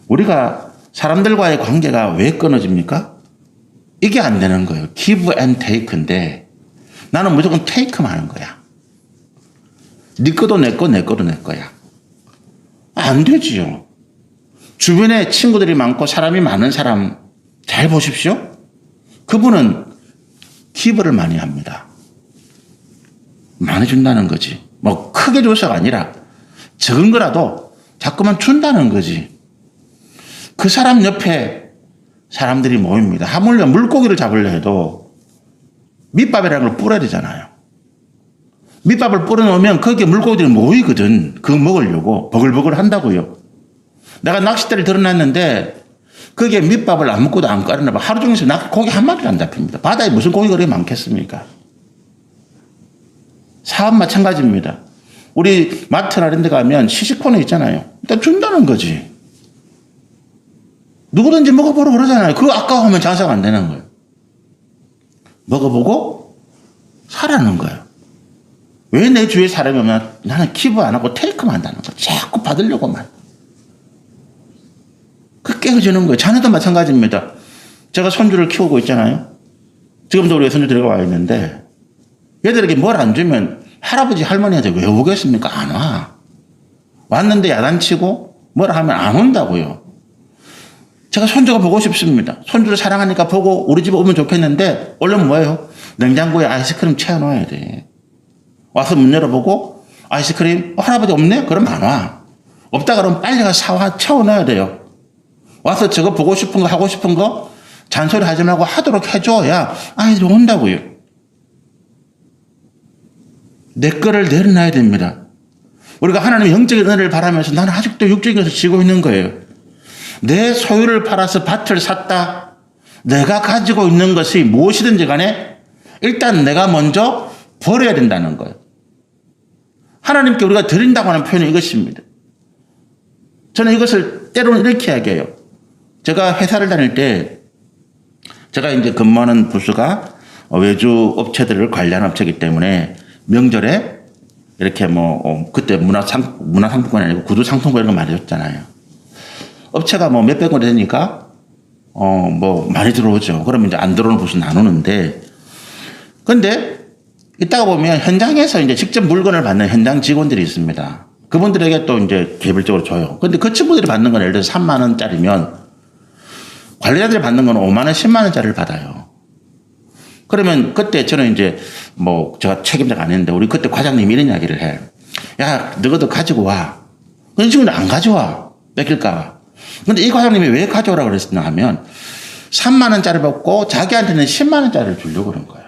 우리가 사람들과의 관계가 왜 끊어집니까? 이게 안 되는 거예요. give and take인데 나는 무조건 take만 하는 거야. 네 거도 내 거, 내 거도 내 거야. 안 되지요. 주변에 친구들이 많고 사람이 많은 사람 잘 보십시오. 그분은 기부를 많이 합니다. 많이 준다는 거지. 뭐 크게 줘서가 아니라 적은 거라도 자꾸만 준다는 거지. 그 사람 옆에 사람들이 모입니다. 하물며 물고기를 잡으려 해도 밑밥이라는 걸 뿌려야 되잖아요. 밑밥을 뿌려놓으면 거기에 물고기들이 모이거든. 그거 먹으려고 버글버글 한다고요. 내가 낚싯대를 들어놨는데 거기에 밑밥을 안 먹고도 안 깔아놔봐. 하루 종일 고기 한 마리도 안 잡힙니다. 바다에 무슨 고기가 그렇게 많겠습니까? 사업 마찬가지입니다. 우리 마트나 이런 데 가면 시식코너 있잖아요. 일단 준다는 거지. 누구든지 먹어보라고 그러잖아요. 그거 아까워하면 장사가 안 되는 거예요. 먹어보고 사라는 거예요. 왜 내 주위에 사람이 오면 나는 기부 안 하고 테이크만 한다는 거예요. 자꾸 받으려고만. 그 깨어지는 거예요. 자녀도 마찬가지입니다. 제가 손주를 키우고 있잖아요. 지금도 우리 손주 들어가 있는데 얘들에게 뭘 안 주면 할아버지 할머니한테 왜 오겠습니까? 안 와. 왔는데 야단치고 뭐라 하면 안 온다고요. 제가 손주가 보고 싶습니다. 손주를 사랑하니까 보고 우리 집에 오면 좋겠는데 얼른 뭐예요? 냉장고에 아이스크림 채워놔야 돼. 와서 문 열어보고 아이스크림 할아버지 없네? 그럼 안 와. 없다 그러면 빨리 가서 채워놔야 돼요. 와서 저거 보고 싶은 거 하고 싶은 거 잔소리 하지 말고 하도록 해줘야 아이들이 온다고요. 내 거를 내려놔야 됩니다. 우리가 하나님의 영적인 은혜를 바라면서 나는 아직도 육적인 것을 지고 있는 거예요. 내 소유를 팔아서 밭을 샀다. 내가 가지고 있는 것이 무엇이든지 간에 일단 내가 먼저 버려야 된다는 거예요. 하나님께 우리가 드린다고 하는 표현이 이것입니다. 저는 이것을 때로는 이렇게 이야기해요. 제가 회사를 다닐 때 제가 이제 근무하는 부서가 외주 업체들을 관리하는 업체이기 때문에 명절에 이렇게 그때 문화상품권이 아니고 구두상품권 이런 거 많이 줬잖아요. 업체가 몇백 원 되니까 많이 들어오죠. 그러면 이제 안 들어오는 부서 나누는데 근데 이따가 보면 현장에서 이제 직접 물건을 받는 현장 직원들이 있습니다. 그분들에게 또 이제 개별적으로 줘요. 근데 그 친구들이 받는 건 예를 들어서 3만 원짜리면 관리자들이 받는 건 5만 원, 10만 원짜리를 받아요. 그러면 그때 저는 이제 제가 책임자가 아닌데 우리 그때 과장님이 이런 이야기를 해. 야, 너희도 가지고 와. 근데 지금 안 가져와. 뺏길까. 근데 이 과장님이 왜 가져오라고 그랬냐 하면 3만 원짜리 받고 자기한테는 10만 원짜리를 주려고 그런 거예요.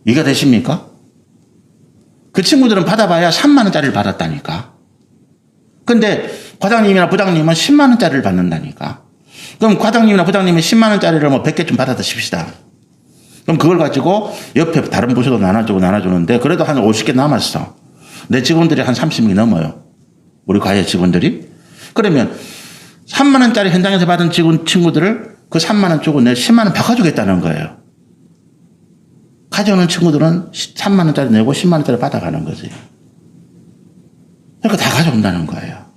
이해가 되십니까? 그 친구들은 받아봐야 3만 원짜리를 받았다니까. 근데 과장님이나 부장님은 10만 원짜리를 받는다니까. 그럼 과장님이나 부장님이 10만 원짜리를 100개쯤 받았다 칩시다. 그럼 그걸 가지고 옆에 다른 부서도 나눠주는데 그래도 한 50개 남았어. 내 직원들이 한 30명이 넘어요. 우리 과외 직원들이. 그러면 3만 원짜리 현장에서 받은 친구들을 그 3만 원 주고 내 10만 원 바꿔주겠다는 거예요. 가져오는 친구들은 3만 원짜리 내고 10만 원짜리 받아가는 거지. 그러니까 다 가져온다는 거예요.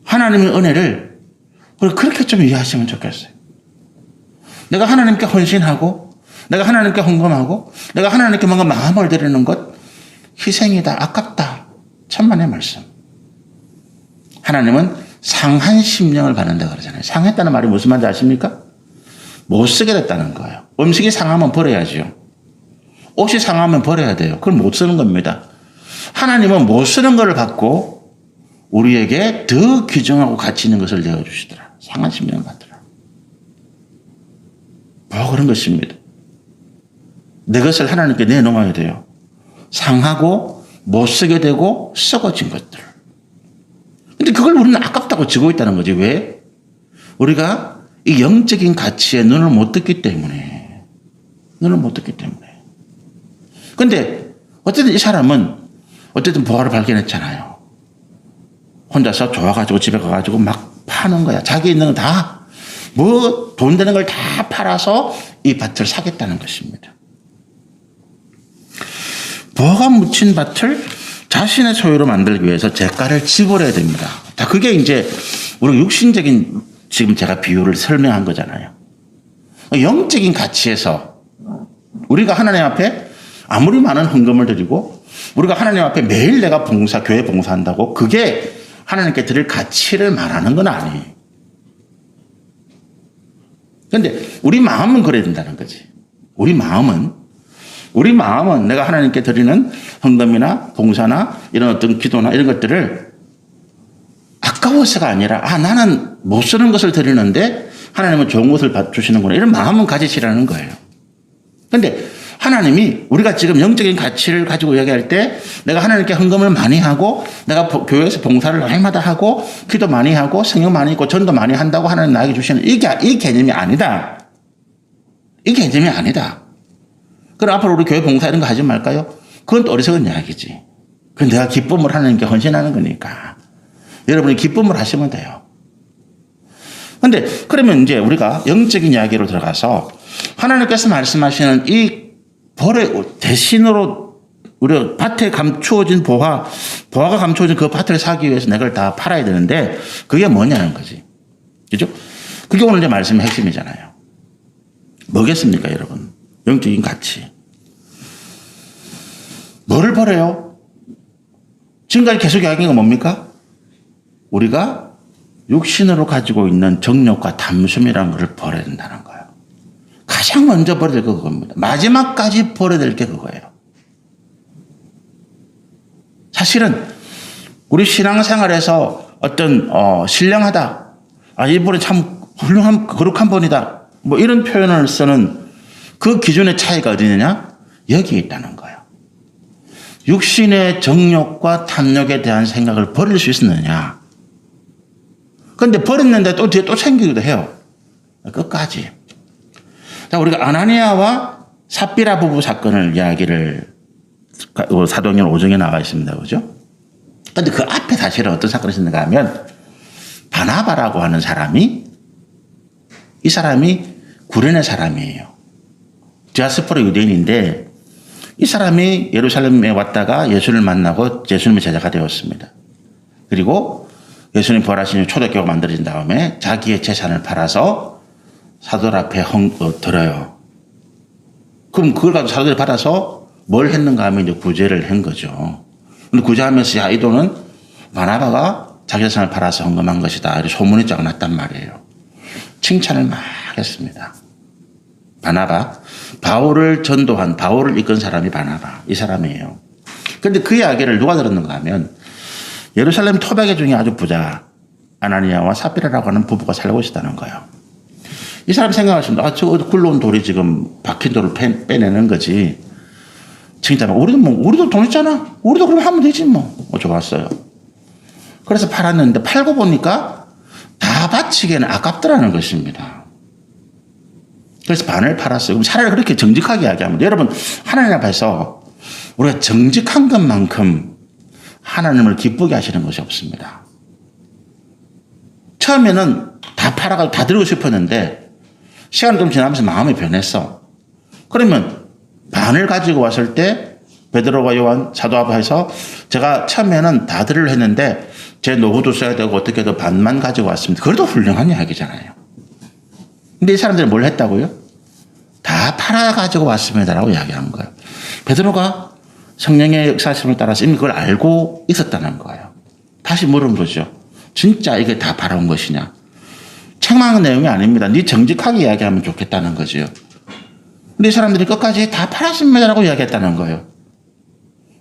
하나님의 은혜를 그렇게 좀 이해하시면 좋겠어요. 내가 하나님께 헌신하고 내가 하나님께 헌금하고 내가 하나님께 뭔가 마음을 드리는 것 희생이다. 아깝다. 천만의 말씀. 하나님은 상한 심령을 받는다 그러잖아요. 상했다는 말이 무슨 말인지 아십니까? 못 쓰게 됐다는 거예요. 음식이 상하면 버려야죠. 옷이 상하면 버려야 돼요. 그걸 못 쓰는 겁니다. 하나님은 못 쓰는 것을 받고 우리에게 더 귀중하고 가치 있는 것을 내어주시더라. 상한 심령을 받더라. 그런 것입니다. 내 것을 하나님께 내놓아야 돼요. 상하고 못 쓰게 되고 썩어진 것들. 근데 그걸 우리는 아깝다고 지고 있다는 거지. 왜? 우리가 이 영적인 가치에 눈을 못 떴기 때문에. 눈을 못 떴기 때문에. 근데 어쨌든 이 사람은 어쨌든 보화를 발견했잖아요. 혼자서 좋아가지고 집에 가가지고 막 파는 거야. 자기 있는 거 다 돈 되는 걸 다 팔아서 이 밭을 사겠다는 것입니다. 보화가 묻힌 밭을 자신의 소유로 만들기 위해서 재가를 지불해야 됩니다. 자, 그게 이제 우리 육신적인 지금 제가 비유를 설명한 거잖아요. 영적인 가치에서 우리가 하나님 앞에 아무리 많은 헌금을 드리고 우리가 하나님 앞에 매일 내가 교회 봉사한다고 그게 하나님께 드릴 가치를 말하는 건 아니에요. 그런데 우리 마음은 그래야 된다는 거지. 우리 마음은 내가 하나님께 드리는 헌금이나 봉사나 이런 어떤 기도나 이런 것들을 아까워서가 아니라 나는 못 쓰는 것을 드리는데 하나님은 좋은 것을 주시는구나 이런 마음은 가지시라는 거예요. 그런데 하나님이 우리가 지금 영적인 가치를 가지고 이야기할 때 내가 하나님께 헌금을 많이 하고 내가 교회에서 봉사를 날마다 하고 기도 많이 하고 성경 많이 읽고 전도 많이 한다고 하나님 나에게 주시는 이 개념이 아니다. 이 개념이 아니다. 그럼 앞으로 우리 교회 봉사 이런 거 하지 말까요? 그건 또 어리석은 이야기지. 그건 내가 기쁨을 하나님께 헌신하는 거니까. 여러분이 기쁨을 하시면 돼요. 근데 그러면 이제 우리가 영적인 이야기로 들어가서 하나님께서 말씀하시는 이 벌의 대신으로 우리가 밭에 감추어진 보화가 감추어진 그 밭을 사기 위해서 내가 다 팔아야 되는데 그게 뭐냐는 거지. 그죠? 그게 오늘 제 말씀의 핵심이잖아요. 뭐겠습니까, 여러분? 영적인 가치. 뭐를 버려요? 지금까지 계속 이야기한 건 뭡니까? 우리가 육신으로 가지고 있는 정욕과 탐심이라는 것을 버려야 된다는 거예요. 가장 먼저 버려야 될 게 그겁니다. 마지막까지 버려야 될 게 그거예요. 사실은 우리 신앙생활에서 어떤 신령하다, 이분이 참 훌륭한 거룩한 분이다, 뭐 이런 표현을 쓰는 그 기준의 차이가 어디 있느냐? 여기에 있다는 거예요. 육신의 정욕과 탐욕에 대한 생각을 버릴 수 있었느냐? 그런데 버렸는데 또 뒤에 또 챙기기도 해요. 끝까지. 자, 우리가 아나니아와 삽비라 부부 사건을 이야기를 사도행전 5장에 나와 있습니다. 그죠? 근데 그 앞에 사실은 어떤 사건이 있었는가 하면 바나바라고 하는 사람이 이 사람이 구레네 사람이에요. 디아스포라 유대인인데 이 사람이 예루살렘에 왔다가 예수를 만나고 예수님의 제자가 되었습니다. 그리고 예수님 부활하신 초대교회가 만들어진 다음에 자기의 재산을 팔아서 사도들 앞에 들어요. 그럼 그걸 가지고 사도들이 받아서 뭘 했는가 하면 이제 구제를 한 거죠. 근데 구제하면서 야, 이 돈은 바나바가 자기 재산을 팔아서 헌금한 것이다. 이렇게 소문이 쫙 났단 말이에요. 칭찬을 막 했습니다. 바나바. 바울을 전도한, 바울을 이끈 사람이 바나바. 이 사람이에요. 그런데 그 이야기를 누가 들었는가 하면 예루살렘 토백의 중에 아주 부자 아나니아와 삽비라라고 하는 부부가 살고 있었다는 거예요. 이 사람 생각하십니다. 저 굴러온 돌이 지금 박힌 돌을 빼내는 거지. 진짜 우리도 돈 있잖아. 우리도 그럼 하면 되지 뭐. 좋았어요. 그래서 팔았는데 팔고 보니까 다 바치기에는 아깝더라는 것입니다. 그래서 반을 팔았어요. 그럼 차라리 그렇게 정직하게 이야기하면 여러분 하나님 앞에서 우리가 정직한 것만큼 하나님을 기쁘게 하시는 것이 없습니다. 처음에는 다 팔아가지고 다 드리고 싶었는데 시간이 좀 지나면서 마음이 변했어. 그러면 반을 가지고 왔을 때 베드로와 요한 사도 앞에서 제가 처음에는 다 드리려 했는데 제 노후도 써야 되고 어떻게든 반만 가지고 왔습니다. 그래도 훌륭한 이야기잖아요. 근데 이 사람들이 뭘 했다고요? 다 팔아 가지고 왔습니다라고 이야기한 거예요. 베드로가 성령의 역사심을 따라서 이미 그걸 알고 있었다는 거예요. 다시 물은 거죠. 진짜 이게 다 팔아온 것이냐? 책망한 내용이 아닙니다. 네 정직하게 이야기하면 좋겠다는 거죠. 근데 이 사람들이 끝까지 다 팔았습니다라고 이야기했다는 거예요.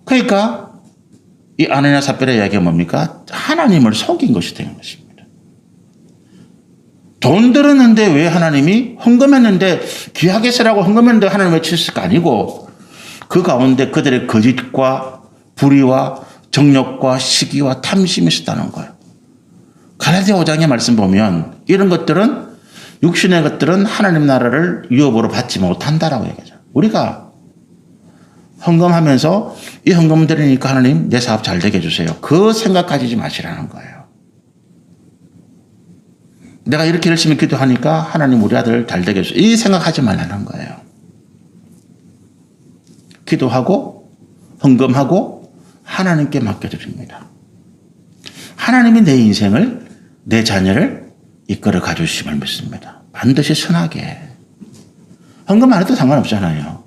그러니까 이 아나니아 삽비라의 이야기가 뭡니까? 하나님을 속인 것이 된 것입니다. 돈 들었는데 왜 하나님이 헌금했는데 귀하게 쓰라고 헌금했는데 하나님 외쳤을까 아니고 그 가운데 그들의 거짓과 불의와 정욕과 시기와 탐심이 있었다는 거예요. 갈라디아 5장의 말씀 보면 이런 것들은 육신의 것들은 하나님 나라를 유업으로 받지 못한다라고 얘기하죠. 우리가 헌금하면서 이 헌금 드리니까 하나님 내 사업 잘 되게 해주세요. 그 생각 가지지 마시라는 거예요. 내가 이렇게 열심히 기도하니까 하나님 우리 아들 잘 되게 해주세요. 이 생각하지 말라는 거예요. 기도하고 헌금하고 하나님께 맡겨드립니다. 하나님이 내 인생을 내 자녀를 이끌어 가주심을 믿습니다. 반드시 선하게. 헌금 안 해도 상관없잖아요.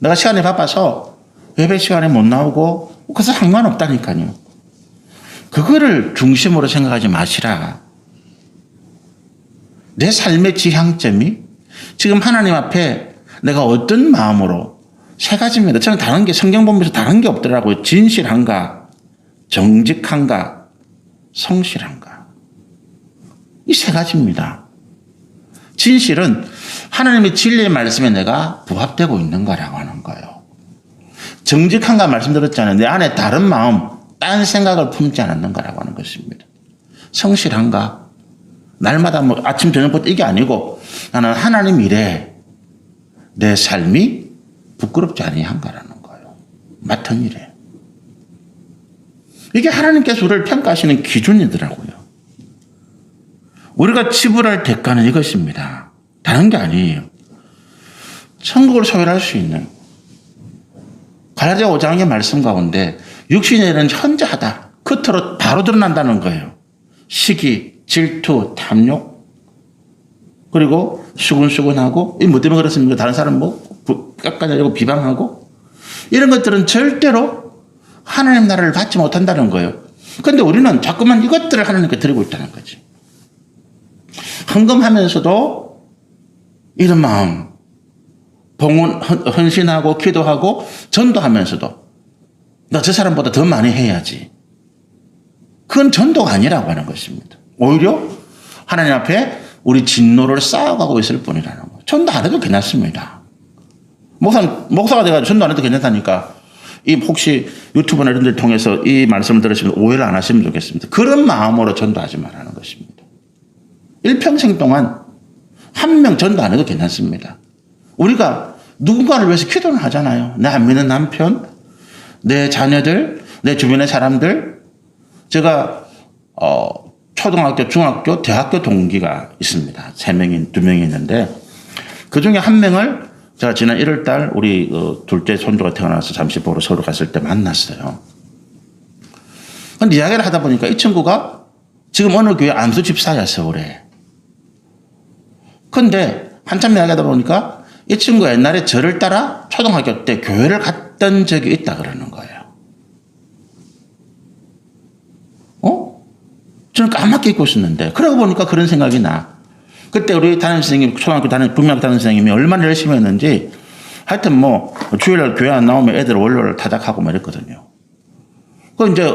내가 시간이 바빠서 예배 시간에 못 나오고 그래서 상관없다니까요. 그거를 중심으로 생각하지 마시라. 내 삶의 지향점이 지금 하나님 앞에 내가 어떤 마음으로 세 가지입니다. 저는 다른 게 성경 보면서 다른 게 없더라고요. 진실한가, 정직한가, 성실한가. 이 세 가지입니다. 진실은 하나님의 진리의 말씀에 내가 부합되고 있는가라고 하는 거예요. 정직한가 말씀드렸잖아요. 내 안에 다른 마음, 딴 생각을 품지 않았는가라고 하는 것입니다. 성실한가? 날마다 뭐 아침 저녁부터 이게 아니고 나는 하나님 일에 내 삶이 부끄럽지 아니한가라는 거예요. 맡은 일에. 이게 하나님께서 우리를 평가하시는 기준이더라고요. 우리가 지불할 대가는 이것입니다. 다른 게 아니에요. 천국을 소유할 수 있는 갈라디아 5장의 말씀 가운데 육신의 일은 현저하다. 끝으로 바로 드러난다는 거예요. 시기, 질투, 탐욕, 그리고 수근수근하고, 이 뭐 때문에 그렇습니까? 다른 사람 깎아내리고 비방하고, 이런 것들은 절대로 하나님 나라를 받지 못한다는 거예요. 그런데 우리는 자꾸만 이것들을 하나님께 드리고 있다는 거지. 헌금하면서도 이런 마음, 헌신하고 기도하고 전도하면서도 나 저 사람보다 더 많이 해야지. 그건 전도가 아니라고 하는 것입니다. 오히려 하나님 앞에 우리 진노를 쌓아가고 있을 뿐이라는 거예요. 전도 안 해도 괜찮습니다. 목사가 돼가지고 전도 안 해도 괜찮다니까. 혹시 유튜브나 이런 데를 통해서 이 말씀을 들으시면 오해를 안 하시면 좋겠습니다. 그런 마음으로 전도하지 말라는 것입니다. 일평생 동안 한 명 전도 안 해도 괜찮습니다. 우리가 누군가를 위해서 기도를 하잖아요. 내 안 믿는 남편, 내 자녀들, 내 주변의 사람들. 제가 초등학교, 중학교, 대학교 동기가 있습니다. 3명이, 2명이 있는데 그 중에 한 명을 제가 지난 1월 달 우리 둘째 손주가 태어나서 잠시 보러 서울 갔을 때 만났어요. 근데 이야기를 하다 보니까 이 친구가 지금 어느 교회 안수 집사야, 서울에. 근데 한참 이야기하다 보니까 이 친구가 옛날에 저를 따라 초등학교 때 교회를 갔던 적이 있다 그러는 거예요. 저는 까맣게 잊고 있었는데, 그러고 보니까 그런 생각이 나. 그때 우리 담임 선생님, 초등학교 북미학 담임 선생님이 얼마나 열심히 했는지, 하여튼 주일날 교회 안 나오면 애들 월요일 타작하고 이랬거든요. 그 이제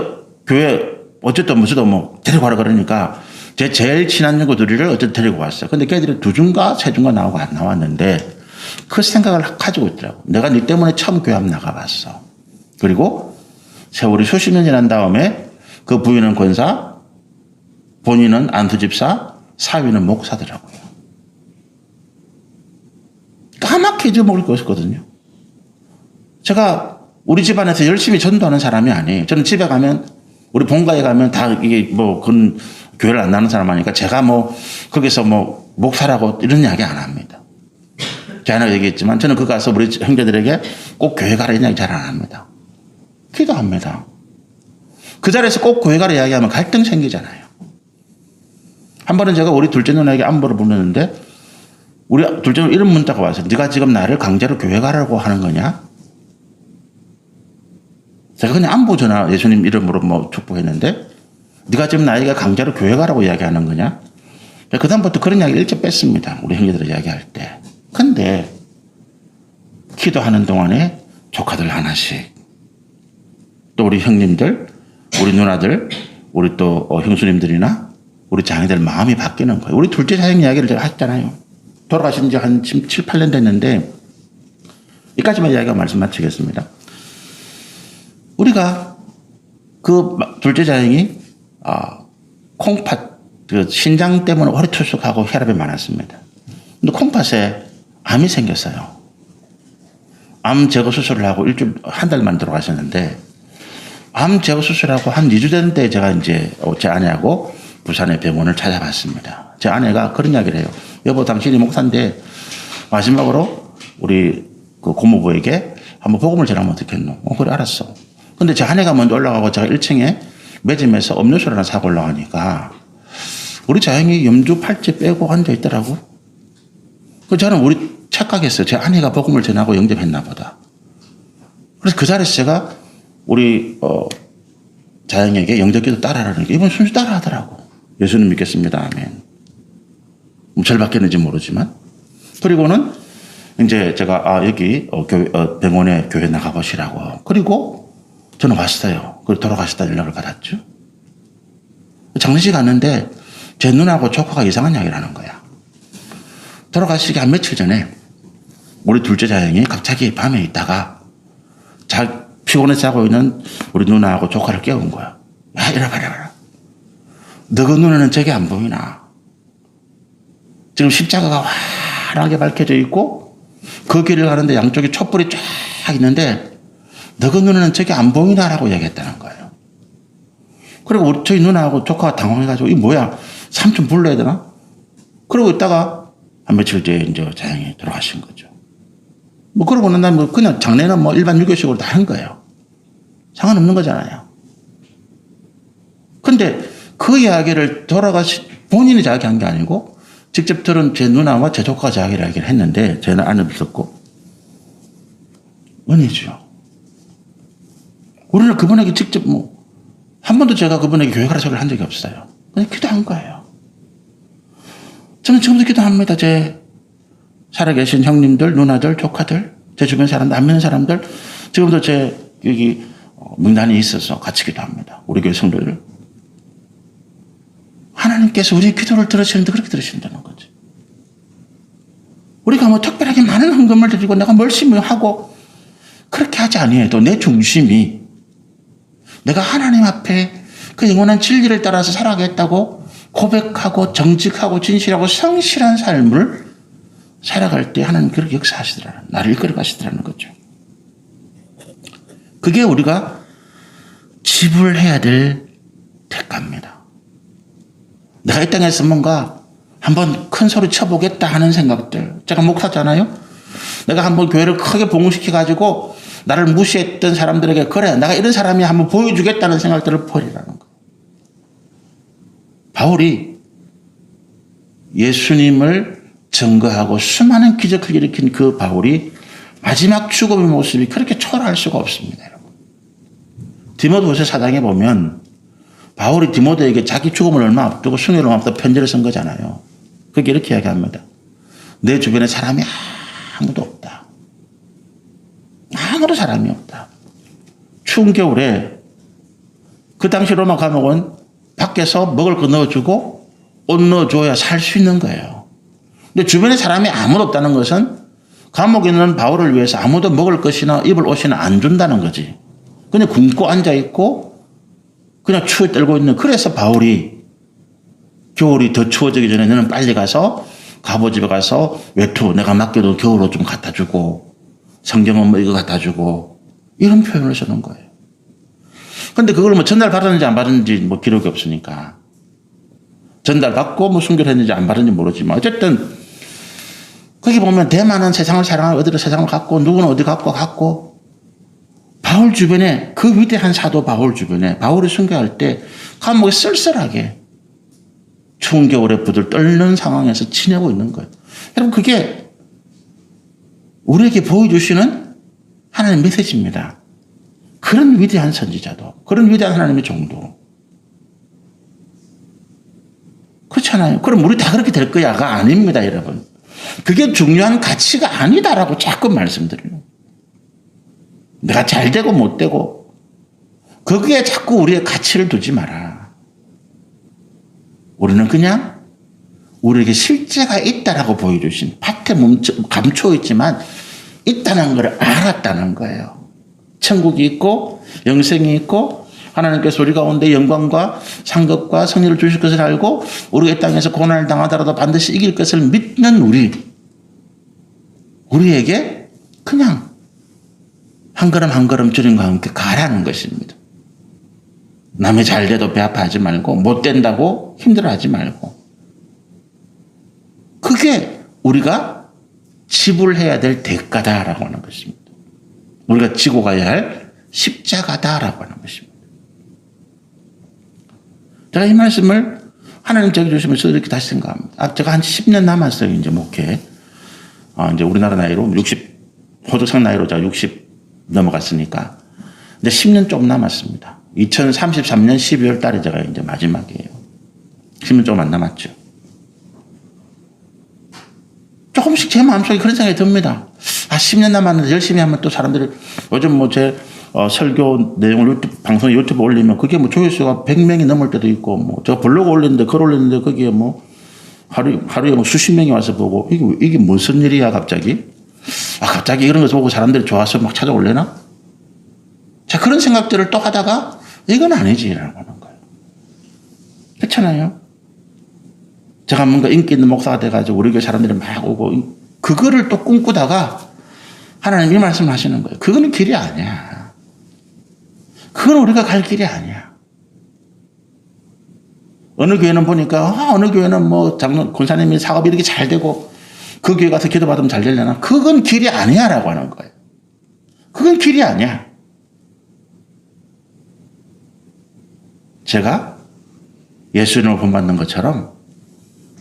교회, 어쨌든 저도 데리고 가라 그러니까, 제 제일 친한 친구들을 어쨌든 데리고 왔어요. 근데 걔들이 2주인가 3주인가 나오고 안 나왔는데, 그 생각을 가지고 있더라고. 내가 네 때문에 처음 교회 한번 나가봤어. 그리고 세월이 수십 년이 지난 다음에 그 부인은 권사, 본인은 안수집사, 사위는 목사더라고요. 까맣게 잊어먹을 것이거든요. 제가 우리 집안에서 열심히 전도하는 사람이 아니에요. 저는 집에 가면, 우리 본가에 가면 다 이게 그건 교회를 안 나는 사람 아니까 제가 거기서 목사라고 이런 이야기 안 합니다. 제가 얘기했지만 저는 그 가서 우리 형제들에게 꼭 교회 가라 이런 이야기 잘 안 합니다. 기도합니다. 그 자리에서 꼭 교회 가라 이야기하면 갈등 생기잖아요. 한 번은 제가 우리 둘째 누나에게 안부를 물었는데 우리 둘째 누나 이런 문자가 왔어요. 네가 지금 나를 강제로 교회 가라고 하는 거냐? 제가 그냥 안부 전화 예수님 이름으로 축복했는데 네가 지금 나에게 강제로 교회 가라고 이야기하는 거냐? 그 다음부터 그런 이야기 일찍 뺐습니다. 우리 형제들 이야기할 때. 근데 기도하는 동안에 조카들 하나씩 또 우리 형님들, 우리 누나들, 우리 또 형수님들이나 우리 자녀들 마음이 바뀌는 거예요. 우리 둘째 자녀 이야기를 제가 했잖아요. 돌아가신 지 한 7, 8년 됐는데 여기까지만 이야기하고 말씀 마치겠습니다. 우리가 그 둘째 자녀이 콩팥 신장 때문에 허리투숙하고 혈압이 많았습니다. 근데 콩팥에 암이 생겼어요. 암 제거 수술을 하고 한 달만 들어가셨는데 암 제거 수술하고 한 2주 된 때 제가 이제 제 아내하고 부산의 병원을 찾아봤습니다. 제 아내가 그런 이야기를 해요. 여보, 당신이 목사인데 마지막으로 우리 그 고모부에게 한번 복음을 전하면 어떻겠노? 그래, 알았어. 근데 제 아내가 먼저 올라가고 제가 1층에 매점에서 음료수를 하나 사고 올라가니까 우리 자영이 염주 팔찌 빼고 앉아 있더라고. 저는 착각했어요. 제 아내가 복음을 전하고 영접했나 보다. 그래서 그 자리에서 제가 우리 자영에게 영접기도 따라하라는 게 이번 순수 따라하더라고. 예수님 믿겠습니다. 아멘. 절 받겠는지 모르지만. 그리고는 이제 제가 여기 병원에 교회 나가보시라고. 그리고 저는 왔어요. 그리고 돌아가셨다 연락을 받았죠. 장례식 갔는데 제 누나하고 조카가 이상한 이야기를 하는 거야. 돌아가시기 한 며칠 전에 우리 둘째 자영이 갑자기 밤에 있다가 피곤해서 자고 있는 우리 누나하고 조카를 깨운 거야. 야, 이래봐라. 너그 눈에는 저게 안 보이나? 지금 십자가가 환하게 밝혀져 있고 그 길을 가는데 양쪽에 촛불이 쫙 있는데 너그 눈에는 저게 안 보이나라고 얘기했다는 거예요. 그리고 저희 누나하고 조카가 당황해가지고, 이 뭐야? 삼촌 불러야 되나? 그러고 있다가 한 며칠 뒤에 이제 자양이 돌아가신 거죠. 뭐 그러고 난 뭐 그냥 장례는 뭐 일반 유교식으로 다 한 거예요. 상관없는 거잖아요. 근데 그 이야기를 본인이 이야기한 게 아니고 직접 들은 제 누나와 제 조카가 이야기를 했는데 저는 안 듣고 은혜죠. 우리는 그분에게 직접 한 번도 제가 그분에게 교회 가라 소리를 한 적이 없어요. 그냥 기도한 거예요. 저는 지금도 기도합니다. 제 살아계신 형님들, 누나들, 조카들, 제 주변 사람들, 안 믿는 사람들, 지금도 제 여기 명단이 있어서 같이 기도합니다. 우리 교회 성도들. 하나님께서 우리의 기도를 들으시는데 그렇게 들으신다는 거지. 우리가 뭐 특별하게 많은 헌금을 드리고 내가 열심히 하고 그렇게 하지 아니해도 내 중심이 내가 하나님 앞에 그 영원한 진리를 따라서 살아가겠다고 고백하고 정직하고 진실하고 성실한 삶을 살아갈 때 하나님 그렇게 역사하시더라는, 나를 이끌어 가시더라는 거죠. 그게 우리가 지불해야 될 대가입니다. 내가 이 땅에서 뭔가 한번 큰 소리 쳐보겠다 하는 생각들. 제가 목사잖아요. 내가 한번 교회를 크게 봉헌시켜가지고 나를 무시했던 사람들에게 그래, 내가 이런 사람이 한번 보여주겠다는 생각들을 버리라는 거예요. 바울이 예수님을 증거하고 수많은 기적을 일으킨 그 바울이 마지막 죽음의 모습이 그렇게 초라할 수가 없습니다. 여러분. 디모데후서 4장에 보면 바울이 디모데에게 자기 죽음을 얼마 앞두고 순회를 얼마 앞두고 편지를 쓴 거잖아요. 그게 이렇게 이야기합니다. 내 주변에 사람이 아무도 없다. 아무도 사람이 없다. 추운 겨울에 그 당시 로마 감옥은 밖에서 먹을 거 넣어주고 옷 넣어줘야 살 수 있는 거예요. 근데 주변에 사람이 아무도 없다는 것은 감옥에 있는 바울을 위해서 아무도 먹을 것이나 입을 옷이나 안 준다는 거지. 그냥 굶고 앉아있고 그냥 추위에 떨고 있는. 그래서 바울이 겨울이 더 추워지기 전에 너는 빨리 가서 갑오 집에 가서 외투 내가 맡겨도 겨울옷 좀 갖다 주고 성경은 뭐 이거 갖다 주고 이런 표현을 쓰는 거예요. 근데 그걸 뭐 전달 받았는지 안 받았는지 뭐 기록이 없으니까 전달 받고 뭐 순결했는지 안 받았는지 모르지만 어쨌든 거기 보면 대만은 세상을 사랑하고 어디로 세상을 갖고 누구는 어디 갖고 바울 주변에 그 위대한 사도 바울 주변에 바울이 순교할 때 감옥에 쓸쓸하게 추운 겨울에 부들 떨는 상황에서 지내고 있는 거예요. 여러분 그게 우리에게 보여주시는 하나님의 메시지입니다. 그런 위대한 선지자도 그런 위대한 하나님의 종도 그렇잖아요. 그럼 우리 다 그렇게 될 거야가 아닙니다. 여러분. 그게 중요한 가치가 아니다라고 자꾸 말씀드려요. 내가 잘 되고 못 되고 거기에 자꾸 우리의 가치를 두지 마라. 우리는 그냥 우리에게 실제가 있다라고 보여주신 밭에 감춰 있지만 있다는 걸 알았다는 거예요. 천국이 있고 영생이 있고 하나님께서 우리 가운데 영광과 상급과 승리를 주실 것을 알고 우리가 이 땅에서 고난을 당하더라도 반드시 이길 것을 믿는 우리에게 그냥 한 걸음 한 걸음 주님과 함께 가라는 것입니다. 남이 잘 돼도 배 아파하지 말고 못 된다고 힘들어하지 말고 그게 우리가 지불해야 될 대가다라고 하는 것입니다. 우리가 지고 가야 할 십자가다라고 하는 것입니다. 제가 이 말씀을 하나님 저기 주시면서 이렇게 다시 생각합니다. 제가 한 10년 남았어요. 이제 목회. 이제 우리나라 나이로 호적상 나이로 제가 60 넘어갔으니까 이제 10년 조금 남았습니다. 2033년 12월 달에 제가 이제 마지막이에요. 10년 조금 안 남았죠. 조금씩 제 마음속에 그런 생각이 듭니다. 10년 남았는데 열심히 하면 또 사람들이 요즘 뭐 제 설교 내용을 방송 유튜브 올리면 그게 뭐 조회수가 100명이 넘을 때도 있고 뭐 저 블로그 올리는데 글 올리는데 거기에 뭐 하루에 뭐 수십 명이 와서 보고 이게 무슨 일이야 갑자기? 갑자기 이런 거 보고 사람들이 좋아서 막 찾아올래나? 자, 그런 생각들을 또 하다가 이건 아니지라고 하는 거예요. 그렇잖아요. 제가 뭔가 인기 있는 목사가 돼가지고 우리 교회 사람들이 막 오고 그거를 또 꿈꾸다가 하나님이 말씀하시는 거예요. 그거는 길이 아니야. 그건 우리가 갈 길이 아니야. 어느 교회는 보니까 어느 교회는 뭐 장로 권사님이 사업이 이렇게 잘 되고 그 교회 가서 기도받으면 잘 되려나? 그건 길이 아니야라고 하는 거예요. 그건 길이 아니야. 제가 예수님을 본받는 것처럼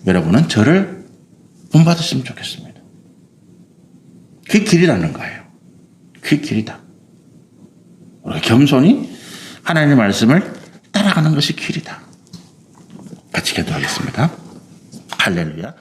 여러분은 저를 본받으시면 좋겠습니다. 그게 길이라는 거예요. 그게 길이다. 우리가 겸손히 하나님의 말씀을 따라가는 것이 길이다. 같이 기도하겠습니다. 할렐루야.